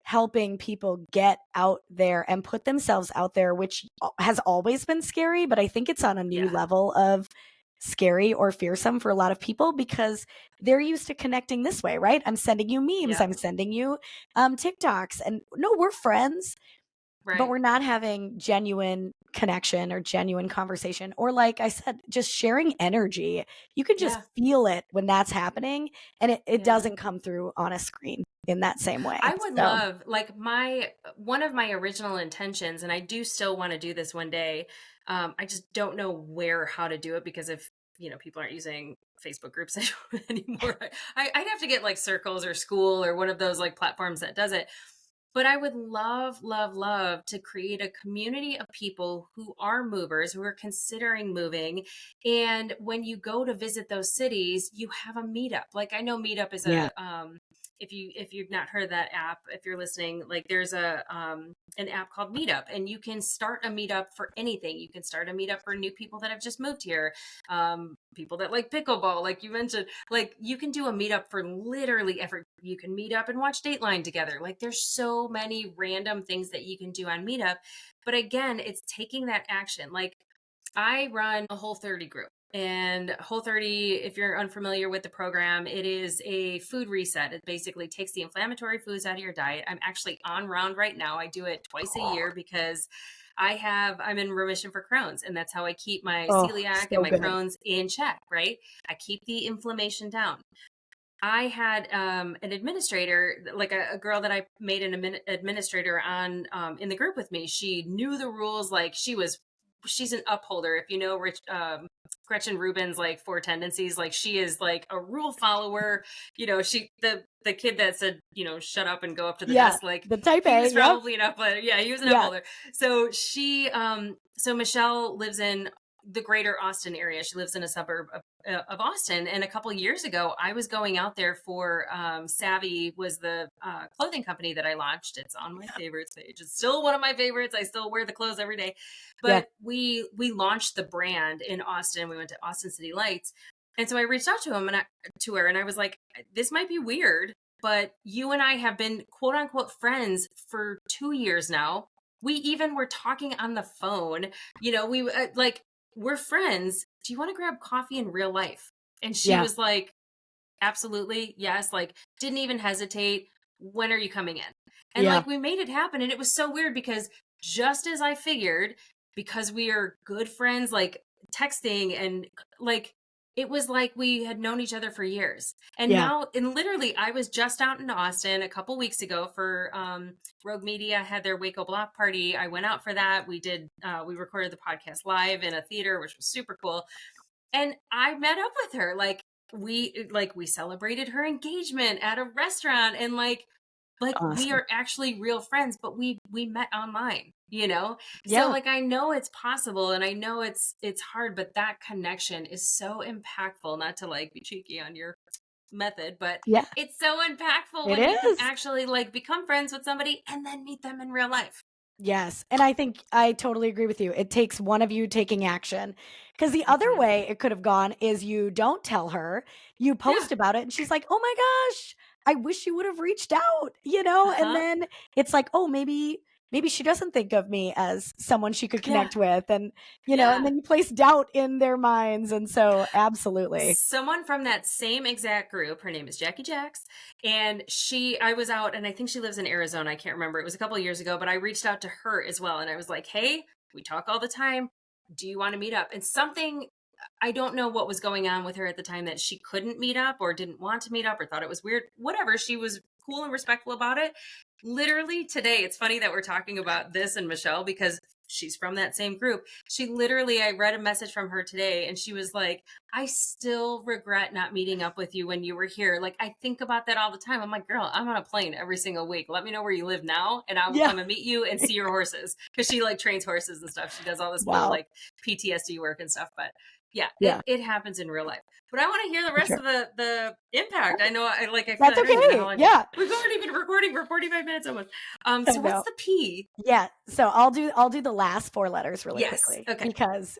helping people get out there and put themselves out there, which has always been scary, but I think it's on a new yeah, level of scary or fearsome for a lot of people because they're used to connecting this way, right? I'm sending you memes, yeah, I'm sending you TikToks, and no, we're friends, but right, we're not having genuine connection or genuine conversation. Or, like I said, just sharing energy. You can just yeah, feel it when that's happening, and it yeah. doesn't come through on a screen in that same way. I would So, love, like, my one of my original intentions, and I do still want to do this one day. I just don't know where how to do it, because if people aren't using Facebook groups anymore, I'd have to get like Circles or School or one of those like platforms that does it. But I would love, love, love to create a community of people who are movers, who are considering moving. And when you go to visit those cities, you have a meetup. Like, I know Meetup is yeah. if you've not heard that app, if you're listening, like there's an app called Meetup, and you can start a meetup for anything. You can start a meetup for new people that have just moved here, people that like pickleball, like you mentioned. Like, you can do a meetup for literally every. You can meet up and watch Dateline together. Like, there's so many random things that you can do on Meetup. But again, it's taking that action. Like, I run a Whole30 group. And Whole30, if you're unfamiliar with the program, it is a food reset. It basically takes the inflammatory foods out of your diet. I'm actually on round right now. I do it twice a year because I'm in remission for Crohn's, and that's how I keep my Oh, celiac and so my good. Crohn's in check, right? I keep the inflammation down. I had an administrator, like a girl that I made an administrator on in the group with me. She knew the rules. Like, she's an upholder. If you know Gretchen Rubin's like Four Tendencies, like she is like a rule follower. She the kid that said shut up and go up to the Yeah, desk. Like, the type he A, was yep. probably an upholder. Yeah, he was an Yeah, upholder. So so Michelle lives in the greater Austin area. She lives in a suburb of Austin. And a couple of years ago, I was going out there for Savvy was the clothing company that I launched. It's on my favorites page. It's still one of my favorites. I still wear the clothes every day. yeah, But we launched the brand in Austin. We went to Austin City Lights. And so I reached out to her, and I was like, this might be weird, but you and I have been quote unquote friends for 2 years now. We even were talking on the phone. We like, we're friends. Do you want to grab coffee in real life? And she yeah. was like, absolutely. Yes. Like, didn't even hesitate. When are you coming in? And Yeah. like we made it happen. And it was so weird because just as I figured, because we are good friends, like texting and like it was like we had known each other for years. And Yeah. now, and literally, I was just out in Austin a couple weeks ago for Rogue Media had their Waco block party. I went out for that. We recorded the podcast live in a theater, which was super cool. And I met up with her. We celebrated her engagement at a restaurant, and like we Awesome. are actually real friends, but we met online, So Yeah. like I know it's possible, and I know it's hard, but that connection is so impactful. Not to like be cheeky on your method, but Yeah. it's so impactful It when you can is. actually like become friends with somebody and then meet them in real life. Yes. And I think I totally agree with you. It takes one of you taking action. Because the other Mhm. way it could have gone is you don't tell her, you post about it, and she's like, oh my gosh, I wish you would have reached out, and Uh-huh. then it's like, oh, maybe she doesn't think of me as someone she could Yeah. connect with. And, Yeah. and then you place doubt in their minds. And so absolutely. Someone from that same exact group, her name is Jackie Jacks, and I was out, and I think she lives in Arizona. I can't remember. It was a couple of years ago, but I reached out to her as well. And I was like, hey, we talk all the time. Do you want to meet up? And something, I don't know what was going on with her at the time that she couldn't meet up or didn't want to meet up or thought it was weird. Whatever. She was cool and respectful about it. Literally today, it's funny that we're talking about this and Michelle because she's from that same group. I read a message from her today and she was like, I still regret not meeting up with you when you were here. Like, I think about that all the time. I'm like, girl, I'm on a plane every single week. Let me know where you live now and I will Yeah. come and meet you and see your horses. Because she like trains horses and stuff. She does all this cool Wow. like PTSD work and stuff. But yeah. Yeah. It happens in real life. But I want to hear the rest Sure. of the impact. I know I feel That's I don't even know how okay. long. Yeah. We've already been recording for 45 minutes almost. I So know. what's the P? Yeah. So I'll do the last four letters really Yes. quickly Okay. because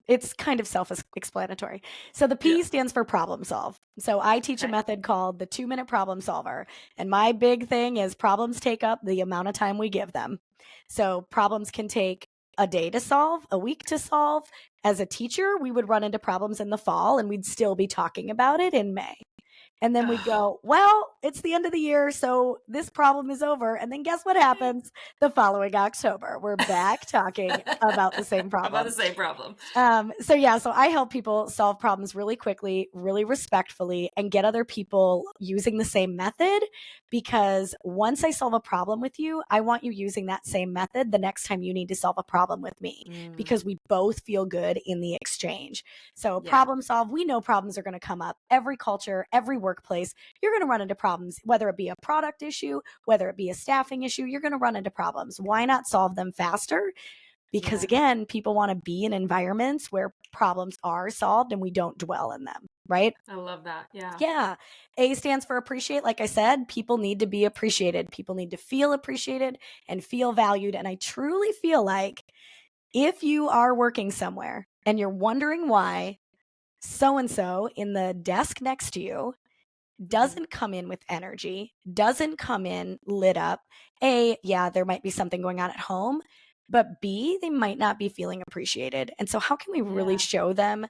it's kind of self-explanatory. So the P Yeah. stands for problem solve. So I teach a Okay. method called the 2-minute problem solver. And my big thing is problems take up the amount of time we give them. So problems can take a day to solve, a week to solve. As a teacher, we would run into problems in the fall and we'd still be talking about it in May. And then we'd go, well, it's the end of the year, so this problem is over. And then guess what happens the following October? We're back talking about the same problem. About the same problem. So I help people solve problems really quickly, really respectfully, and get other people using the same method. Because once I solve a problem with you, I want you using that same method the next time you need to solve a problem with me, because we both feel good in the exchange. So problem solve, we know problems are going to come up. Every culture, every workplace, you're going to run into problems, whether it be a product issue, whether it be a staffing issue, you're going to run into problems. Why not solve them faster? Because again, people want to be in environments where problems are solved and we don't dwell in them, right? I love that. Yeah. Yeah. A stands for appreciate. Like I said, people need to be appreciated. People need to feel appreciated and feel valued. And I truly feel like if you are working somewhere and you're wondering why so-and-so in the desk next to you doesn't come in with energy, doesn't come in lit up, A, yeah, there might be something going on at home, but B, they might not be feeling appreciated. And so how can we really show them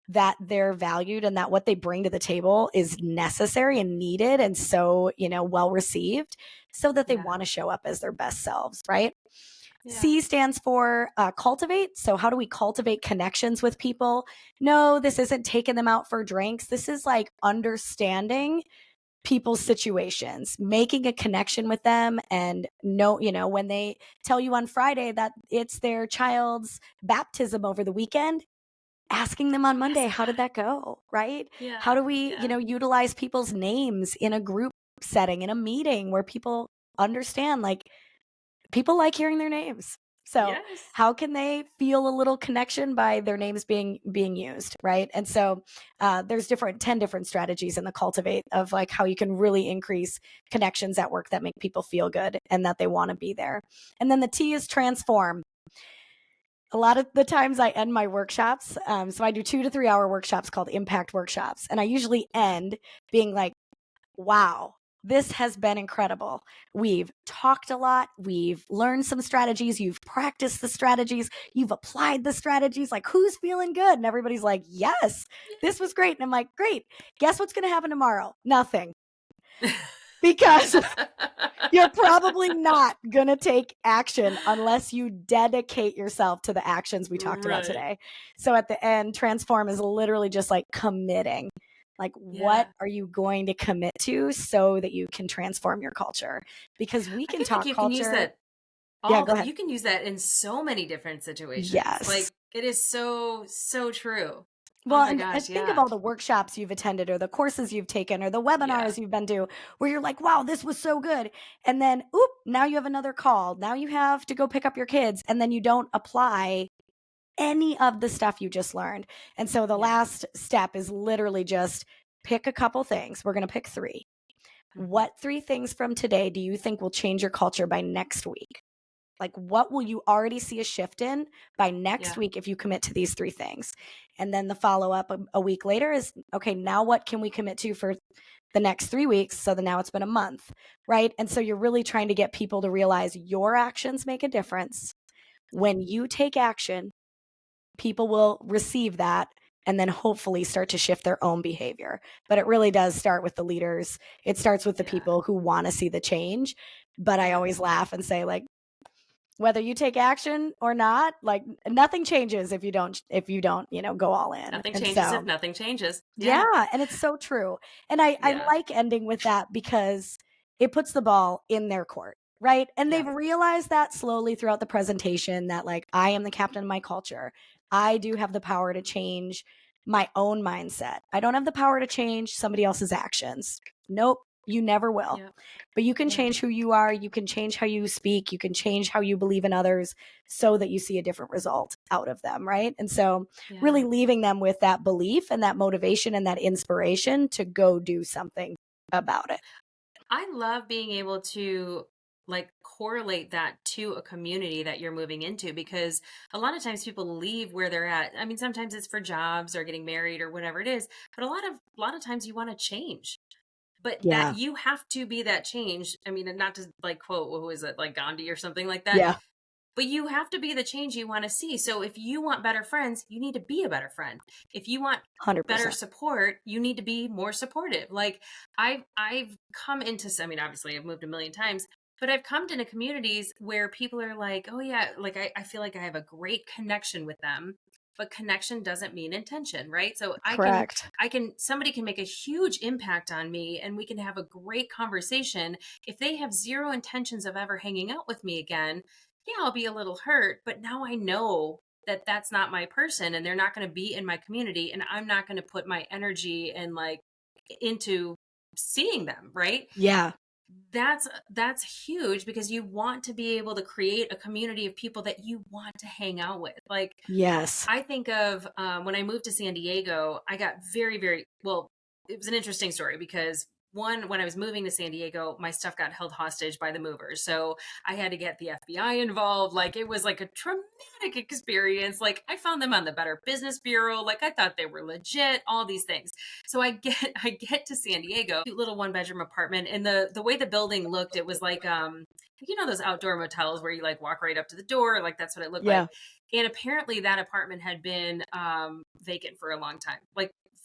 that they're valued and that what they bring to the table is necessary and needed and so, well received, so that they want to show up as their best selves, right? C stands for cultivate. So how do we cultivate connections with people? No, this isn't taking them out for drinks. This is like understanding people's situations, making a connection with them, and when they tell you on Friday that it's their child's baptism over the weekend, asking them on Monday, how did that go? Right? Yeah. How do we, utilize people's names in a group setting, in a meeting where people understand, like, people like hearing their names. So how can they feel a little connection by their names being used, right? And so there's 10 different strategies in the Cultivate of like how you can really increase connections at work that make people feel good and that they want to be there. And then the T is transform. A lot of the times I end my workshops, so I do 2 to 3 hour workshops called impact workshops. And I usually end being like, wow, this has been incredible. We've talked a lot. We've learned some strategies. You've practiced the strategies. You've applied the strategies. Like, who's feeling good? And everybody's like, yes, this was great. And I'm like, great. Guess what's going to happen tomorrow? Nothing. because you're probably not going to take action unless you dedicate yourself to the actions we talked about today. So at the end, transform is literally just like committing. Like, what are you going to commit to so that you can transform your culture? Because we can talk you culture. Can use that Yeah, go ahead. You can use that in so many different situations. Yes. Like, it is so true. Well, oh my gosh, think of all the workshops you've attended or the courses you've taken or the webinars you've been to where you're like, wow, this was so good. And then, now you have another call. Now you have to go pick up your kids. And then you don't apply any of the stuff you just learned. And so the last step is literally just pick a couple things. We're going to pick 3. What 3 things from today do you think will change your culture by next week? Like, what will you already see a shift in by next week if you commit to these 3 things? And then the follow-up a week later is, okay, now what can we commit to for the next 3 weeks? So then now it's been a month, right? And so you're really trying to get people to realize your actions make a difference. When you take action, people will receive that and then hopefully start to shift their own behavior. But it really does start with the leaders. It starts with the people who want to see the change. But I always laugh and say, like, whether you take action or not, like, nothing changes if you don't, go all in. Nothing changes if nothing changes. Yeah. And it's so true. And I like ending with that because it puts the ball in their court, right? And they've realized that slowly throughout the presentation that, like, I am the captain of my culture. I do have the power to change my own mindset. I don't have the power to change somebody else's actions. Nope. You never will. But you can change who you are. You can change how you speak. You can change how you believe in others so that you see a different result out of them, right? And so really leaving them with that belief and that motivation and that inspiration to go do something about it. I love being able to, like, correlate that to a community that you're moving into, because a lot of times people leave where they're at. I mean, sometimes it's for jobs or getting married or whatever it is, but a lot of times you want to change. But that you have to be that change. I mean, not to, like, quote, who is it, like Gandhi or something like that. Yeah. But you have to be the change you want to see. So if you want better friends, you need to be a better friend. If you want 100%. better support, you need to be more supportive. Like, I've come into, I mean, obviously I've moved a million times, but I've come into communities where people are like, oh yeah, like I feel like I have a great connection with them. But connection doesn't mean intention, right? So somebody can make a huge impact on me and we can have a great conversation. If they have zero intentions of ever hanging out with me again, I'll be a little hurt, but now I know that that's not my person and they're not going to be in my community and I'm not going to put my energy and, like, into seeing them, right? Yeah. That's huge, because you want to be able to create a community of people that you want to hang out with. Like, yes, I think of when I moved to San Diego, I got very, very, well, it was an interesting story because, one, when I was moving to San Diego, my stuff got held hostage by the movers. So I had to get the FBI involved. Like, it was like a traumatic experience. Like, I found them on the Better Business Bureau. Like, I thought they were legit, all these things. So I get to San Diego, cute little 1-bedroom apartment. And the way the building looked, it was like, those outdoor motels where you, like, walk right up to the door. Like, that's what it looked like. And apparently that apartment had been vacant for a long time,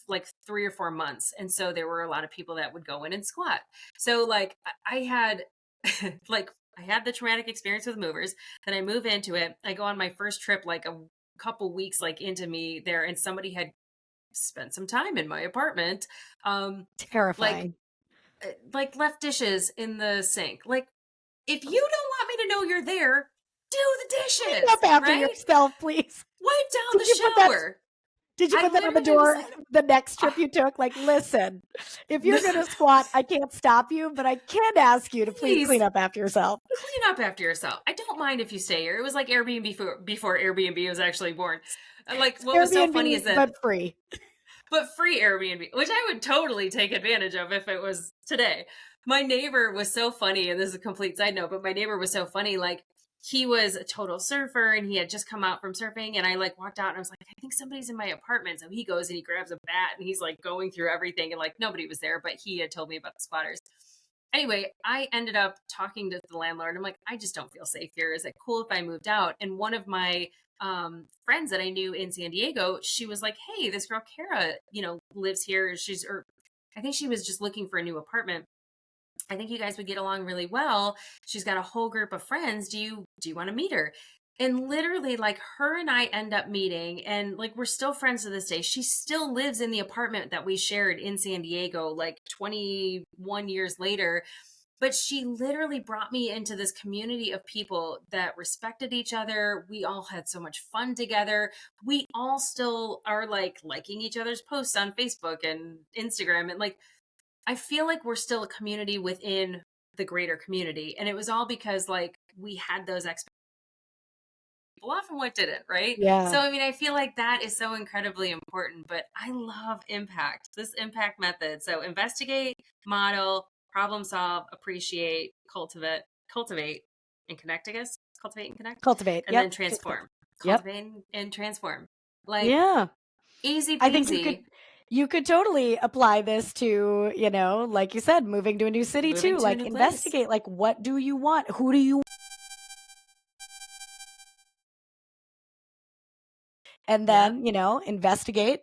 like 3 or 4 months. And so there were a lot of people that would go in and squat. So, like, I had I had the traumatic experience with movers. Then I move into it. I go on my first trip, like a couple weeks, like, into me there, and somebody had spent some time in my apartment. Terrifying. Like left dishes in the sink. Like, if you don't want me to know you're there, do the dishes. Clean up after yourself, please. Wipe down the shower. Did you put that on the door the next trip you took? Like, listen, if you're going to squat, I can't stop you, but I can ask you to please clean up after yourself. Clean up after yourself. I don't mind if you stay here. It was like Airbnb before Airbnb was actually born. Like, what was so funny is that... But free. But free Airbnb, which I would totally take advantage of if it was today. My neighbor was so funny, and this is a complete side note, but my neighbor was so funny. Like, he was a total surfer and he had just come out from surfing, and I, like, walked out and I was like, I think somebody's in my apartment. So he goes and he grabs a bat and he's, like, going through everything, and, like, nobody was there, but he had told me about the squatters. Anyway, I ended up talking to the landlord. I'm like, I just don't feel safe here. Is it cool if I moved out? And one of my friends that I knew in San Diego, she was like, hey, this girl Kara, lives here. I think she was just looking for a new apartment. I think you guys would get along really well. She's got a whole group of friends. Do you want to meet her?" And literally, like, her and I end up meeting, and like, we're still friends to this day. She still lives in the apartment that we shared in San Diego, like 21 years later. But she literally brought me into this community of people that respected each other. We all had so much fun together. We all still are like liking each other's posts on Facebook and Instagram. And like, I feel like we're still a community within the greater community. And it was all because like we had those expectations. People often what didn't, right? Yeah. So, I mean, I feel like that is so incredibly important, but I love impact, this impact method. So investigate, model, problem solve, appreciate, cultivate and connect, I guess. Cultivate and connect. Cultivate. And Yep. then transform. Yep. Cultivate and transform. Like, Yeah. easy I think peasy. you could totally apply this to, like you said, moving to a new city Moving too. to a Like new place. investigate, like, what do you want? Who do you And then, investigate,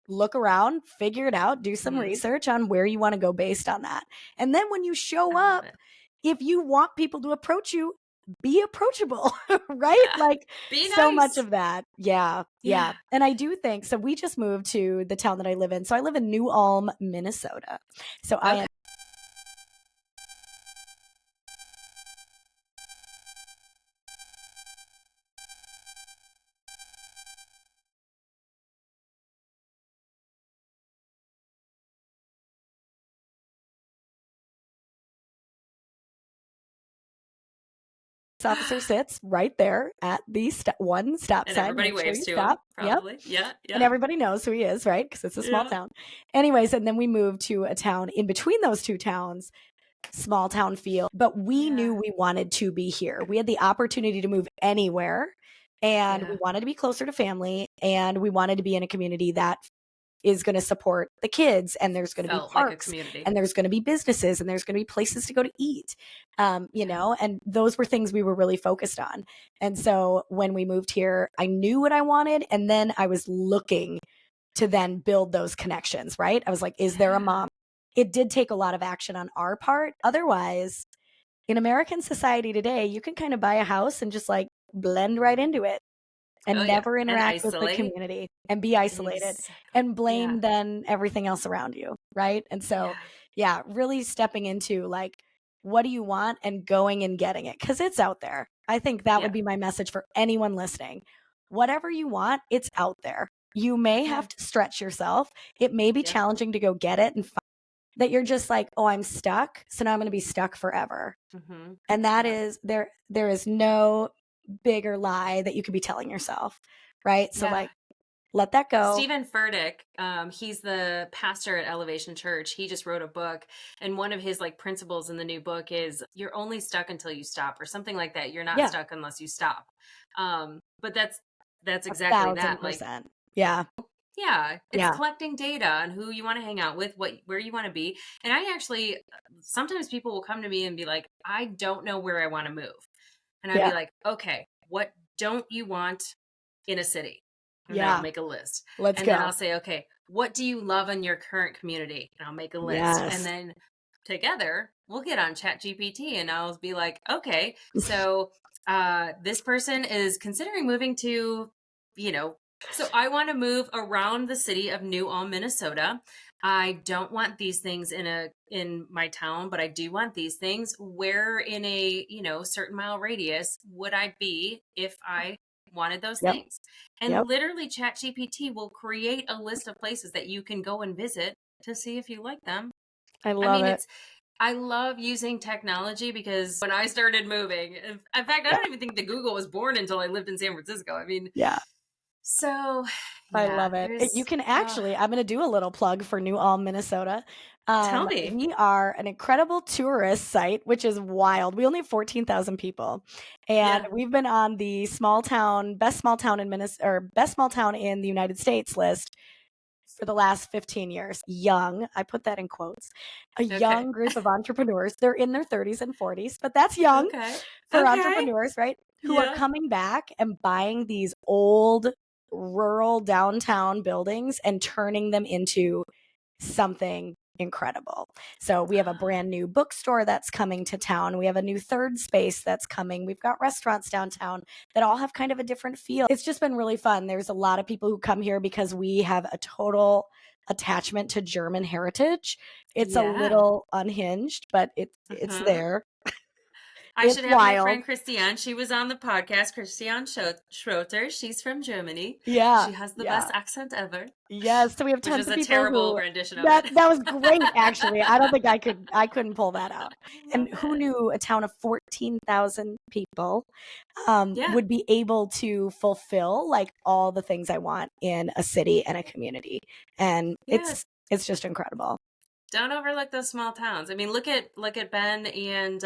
look around, figure it out, do some Mhm. research on where you want to go based on that. And then when you show I love up, it. if you want people to approach you, be approachable, right? Yeah. Like Be so much nice. of that. Yeah. Yeah. And I do think so. We just moved to the town that I live in. So I live in New Ulm, Minnesota. So I Okay. am officer sits right there at the one stop And sign. everybody Make sure waves you to him, stop. Yep. probably. Yeah. And Yeah. everybody knows who he is, right? Because it's a small Yeah. town. Anyways, and then we moved to a town in between those two towns, small town feel. But we Yeah. knew we wanted to be here. We had the opportunity to move anywhere, and Yeah. we wanted to be closer to family, and we wanted to be in a community that is going to support the kids, and there's going to be Felt like a parks, community. and there's going to be businesses, and there's going to be places to go to eat, you Yeah. know, and those were things we were really focused on. And so when we moved here, I knew what I wanted, and then I was looking to then build those connections, right? I was like, is there a Yeah. mom? It did take a lot of action on our part. Otherwise, in American society today, you can kind of buy a house and just like blend right into it and Oh, yeah. never And interact with the isolate. community and be isolated Exactly. and Yeah. blame then everything else around you, right? And so, Yeah. really stepping into like, what do you want and going and getting it because it's out there. I think that would Yeah. be my message for anyone listening. Whatever you want, it's out there. You may Yeah. have to stretch yourself. It may be Yep. challenging to go get it and find that you're just like, oh, I'm stuck. So now I'm going to be stuck forever. Mm-hmm. And that Yep. is there is no bigger lie that you could be telling yourself, right? So Yeah. like, let that go. Stephen Furtick, he's the pastor at Elevation Church. He just wrote a book, and one of his like principles in the new book is you're only stuck until you stop, or something like that. You're not Yeah. stuck unless you stop. But that's exactly that. Like, 1,000%. Yeah. yeah, it's Yeah. collecting data on who you want to hang out with, where you want to be. And I actually, sometimes people will come to me and be like, I don't know where I want to move. And I'd Yeah. be like, okay, what don't you want in a city? And then Yeah. I'll make a list. Let's And go. then I'll say, okay, what do you love in your current community? And I'll make a list. Yes. And then together we'll get on ChatGPT and I'll be like, okay, so this person is considering moving to, so I want to move around the city of New Ulm, Minnesota. I don't want these things in my town, but I do want these things. Where in a, certain mile radius would I be if I wanted those Yep. things? And Yep. literally ChatGPT will create a list of places that you can go and visit to see if you like them. I love it. I love using technology because when I started moving, in fact, I don't even think the Google was born until I lived in San Francisco. I mean, Yeah. so I yeah, love it. there's- You can actually, I'm going to do a little plug for New Ulm, Minnesota. Tell me. We are an incredible tourist site, which is wild. We only have 14,000 people. And Yeah. we've been on the best small town in Minnesota, or best small town in the United States list for the last 15 years. Young, I put that in quotes, a Okay. young group of entrepreneurs. They're in their 30s and 40s, but that's young Okay. for Okay. entrepreneurs, right? Who are Yeah. coming back and buying these old rural downtown buildings and turning them into something incredible. So we have a brand new bookstore that's coming to town. We have a new third space that's coming. We've got restaurants downtown that all have kind of a different feel. It's just been really fun. There's a lot of people who come here because we have a total attachment to German heritage. It's a little unhinged, but it's there. I It's should have my wild. friend Christiane. She was on the podcast. Christiane Schroeter. She's from Germany. Yeah. She has the yeah. best accent ever. Yes. So we have Which tons is of a people terrible who rendition of that it. that was great, actually. I don't think I couldn't pull that out. I And love who it. knew a town of 14,000 people Yeah. would be able to fulfill like all the things I want in a city and a community. And Yeah. it's just incredible. Don't overlook those small towns. I mean, look at Ben and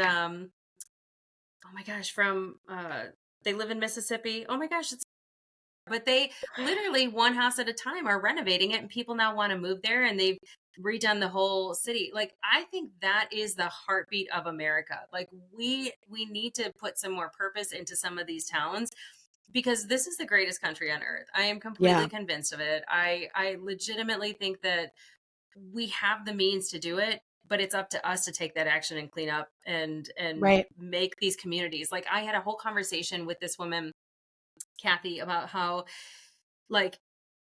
oh my gosh, from they live in Mississippi. Oh my gosh, but they literally one house at a time are renovating it, and people now want to move there, and they've redone the whole city. Like, I think that is the heartbeat of America. Like, we need to put some more purpose into some of these towns, because this is the greatest country on earth. I am completely convinced of it. I legitimately think that we have the means to do it, but it's up to us to take that action and clean up and Right. make these communities. Like, I had a whole conversation with this woman, Kathy, about how, like,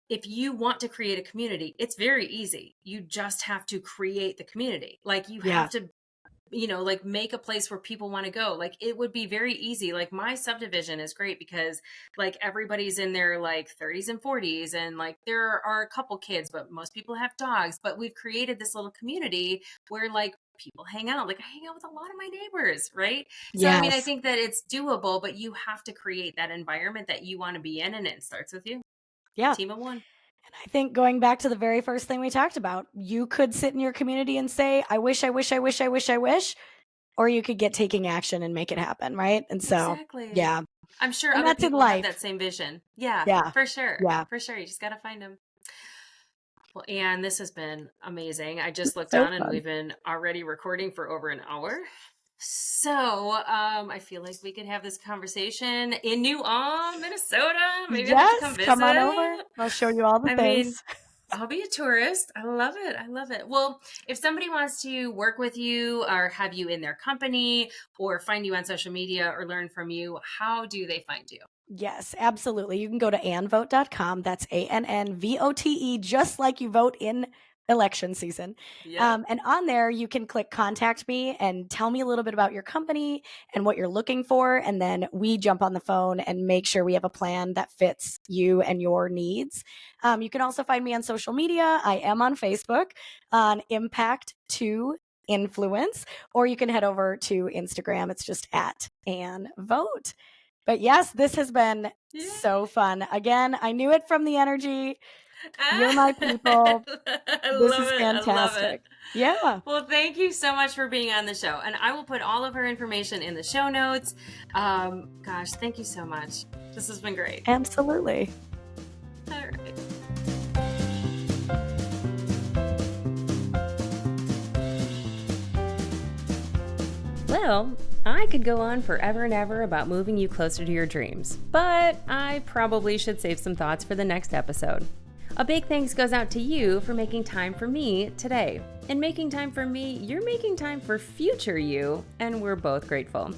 if you want to create a community, it's very easy. You just have to create the community. Like, you have to, like, make a place where people want to go. Like, it would be very easy. Like, my subdivision is great because, like, everybody's in their like 30s and 40s, and like there are a couple kids, but most people have dogs. But we've created this little community where, like, people hang out. Like, I hang out with a lot of my neighbors, right? So I mean, I think that it's doable, but you have to create that environment that you want to be in, and it starts with you. Yeah. Team of one. And I think going back to the very first thing we talked about, you could sit in your community and say, I wish, I wish, I wish, I wish, I wish, or you could get taking action and make it happen, right? And so, Exactly. yeah. I'm sure And other that's in people have life. that same vision. Yeah, Yeah. for sure. Yeah. For sure. You just got to find them. Well, Anne, this has been amazing. I just looked So down and fun. we've been already recording for over an hour. So I feel like we could have this conversation in New Ulm, Minnesota. Maybe I'll have to come Yes, visit. come on over. I'll show you all the I mean, things. I'll be a tourist. I love it. I love it. Well, if somebody wants to work with you or have you in their company or find you on social media or learn from you, how do they find you? Yes, absolutely. You can go to annvote.com. That's ANNVOTE, just like you vote in election season. Yeah. And on there, you can click contact me and tell me a little bit about your company and what you're looking for. And then we jump on the phone and make sure we have a plan that fits you and your needs. You can also find me on social media. I am on Facebook on Impact to Influence, or you can head over to Instagram. It's just at Ann Vote. But yes, this has been so fun. Again, I knew it from the energy. You're my people. This is fantastic. I love it. Yeah. Well, thank you so much for being on the show. And I will put all of her information in the show notes. Gosh, thank you so much. This has been great. Absolutely. All right. Well, I could go on forever and ever about moving you closer to your dreams, but I probably should save some thoughts for the next episode. A big thanks goes out to you for making time for me today. And making time for me, you're making time for future you, and we're both grateful.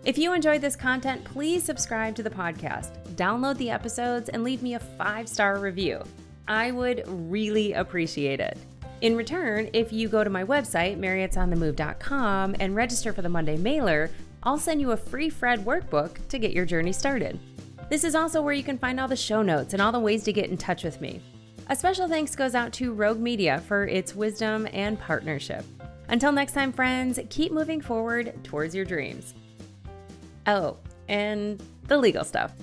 If you enjoyed this content, please subscribe to the podcast, download the episodes, and leave me a 5-star review. I would really appreciate it. In return, if you go to my website, mariette'sonthemove.com, and register for the Monday mailer, I'll send you a free Fred workbook to get your journey started. This is also where you can find all the show notes and all the ways to get in touch with me. A special thanks goes out to Rogue Media for its wisdom and partnership. Until next time, friends, keep moving forward towards your dreams. Oh, and the legal stuff.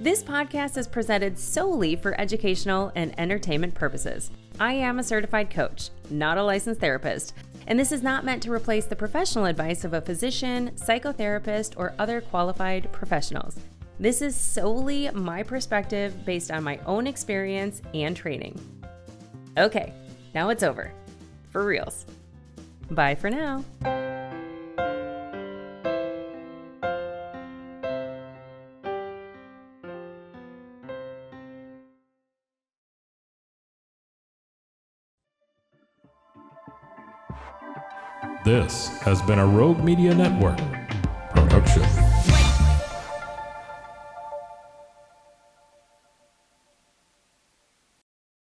This podcast is presented solely for educational and entertainment purposes. I am a certified coach, not a licensed therapist, and this is not meant to replace the professional advice of a physician, psychotherapist, or other qualified professionals. This is solely my perspective based on my own experience and training. Okay, now it's over. For reals. Bye for now. This has been a Rogue Media Network production.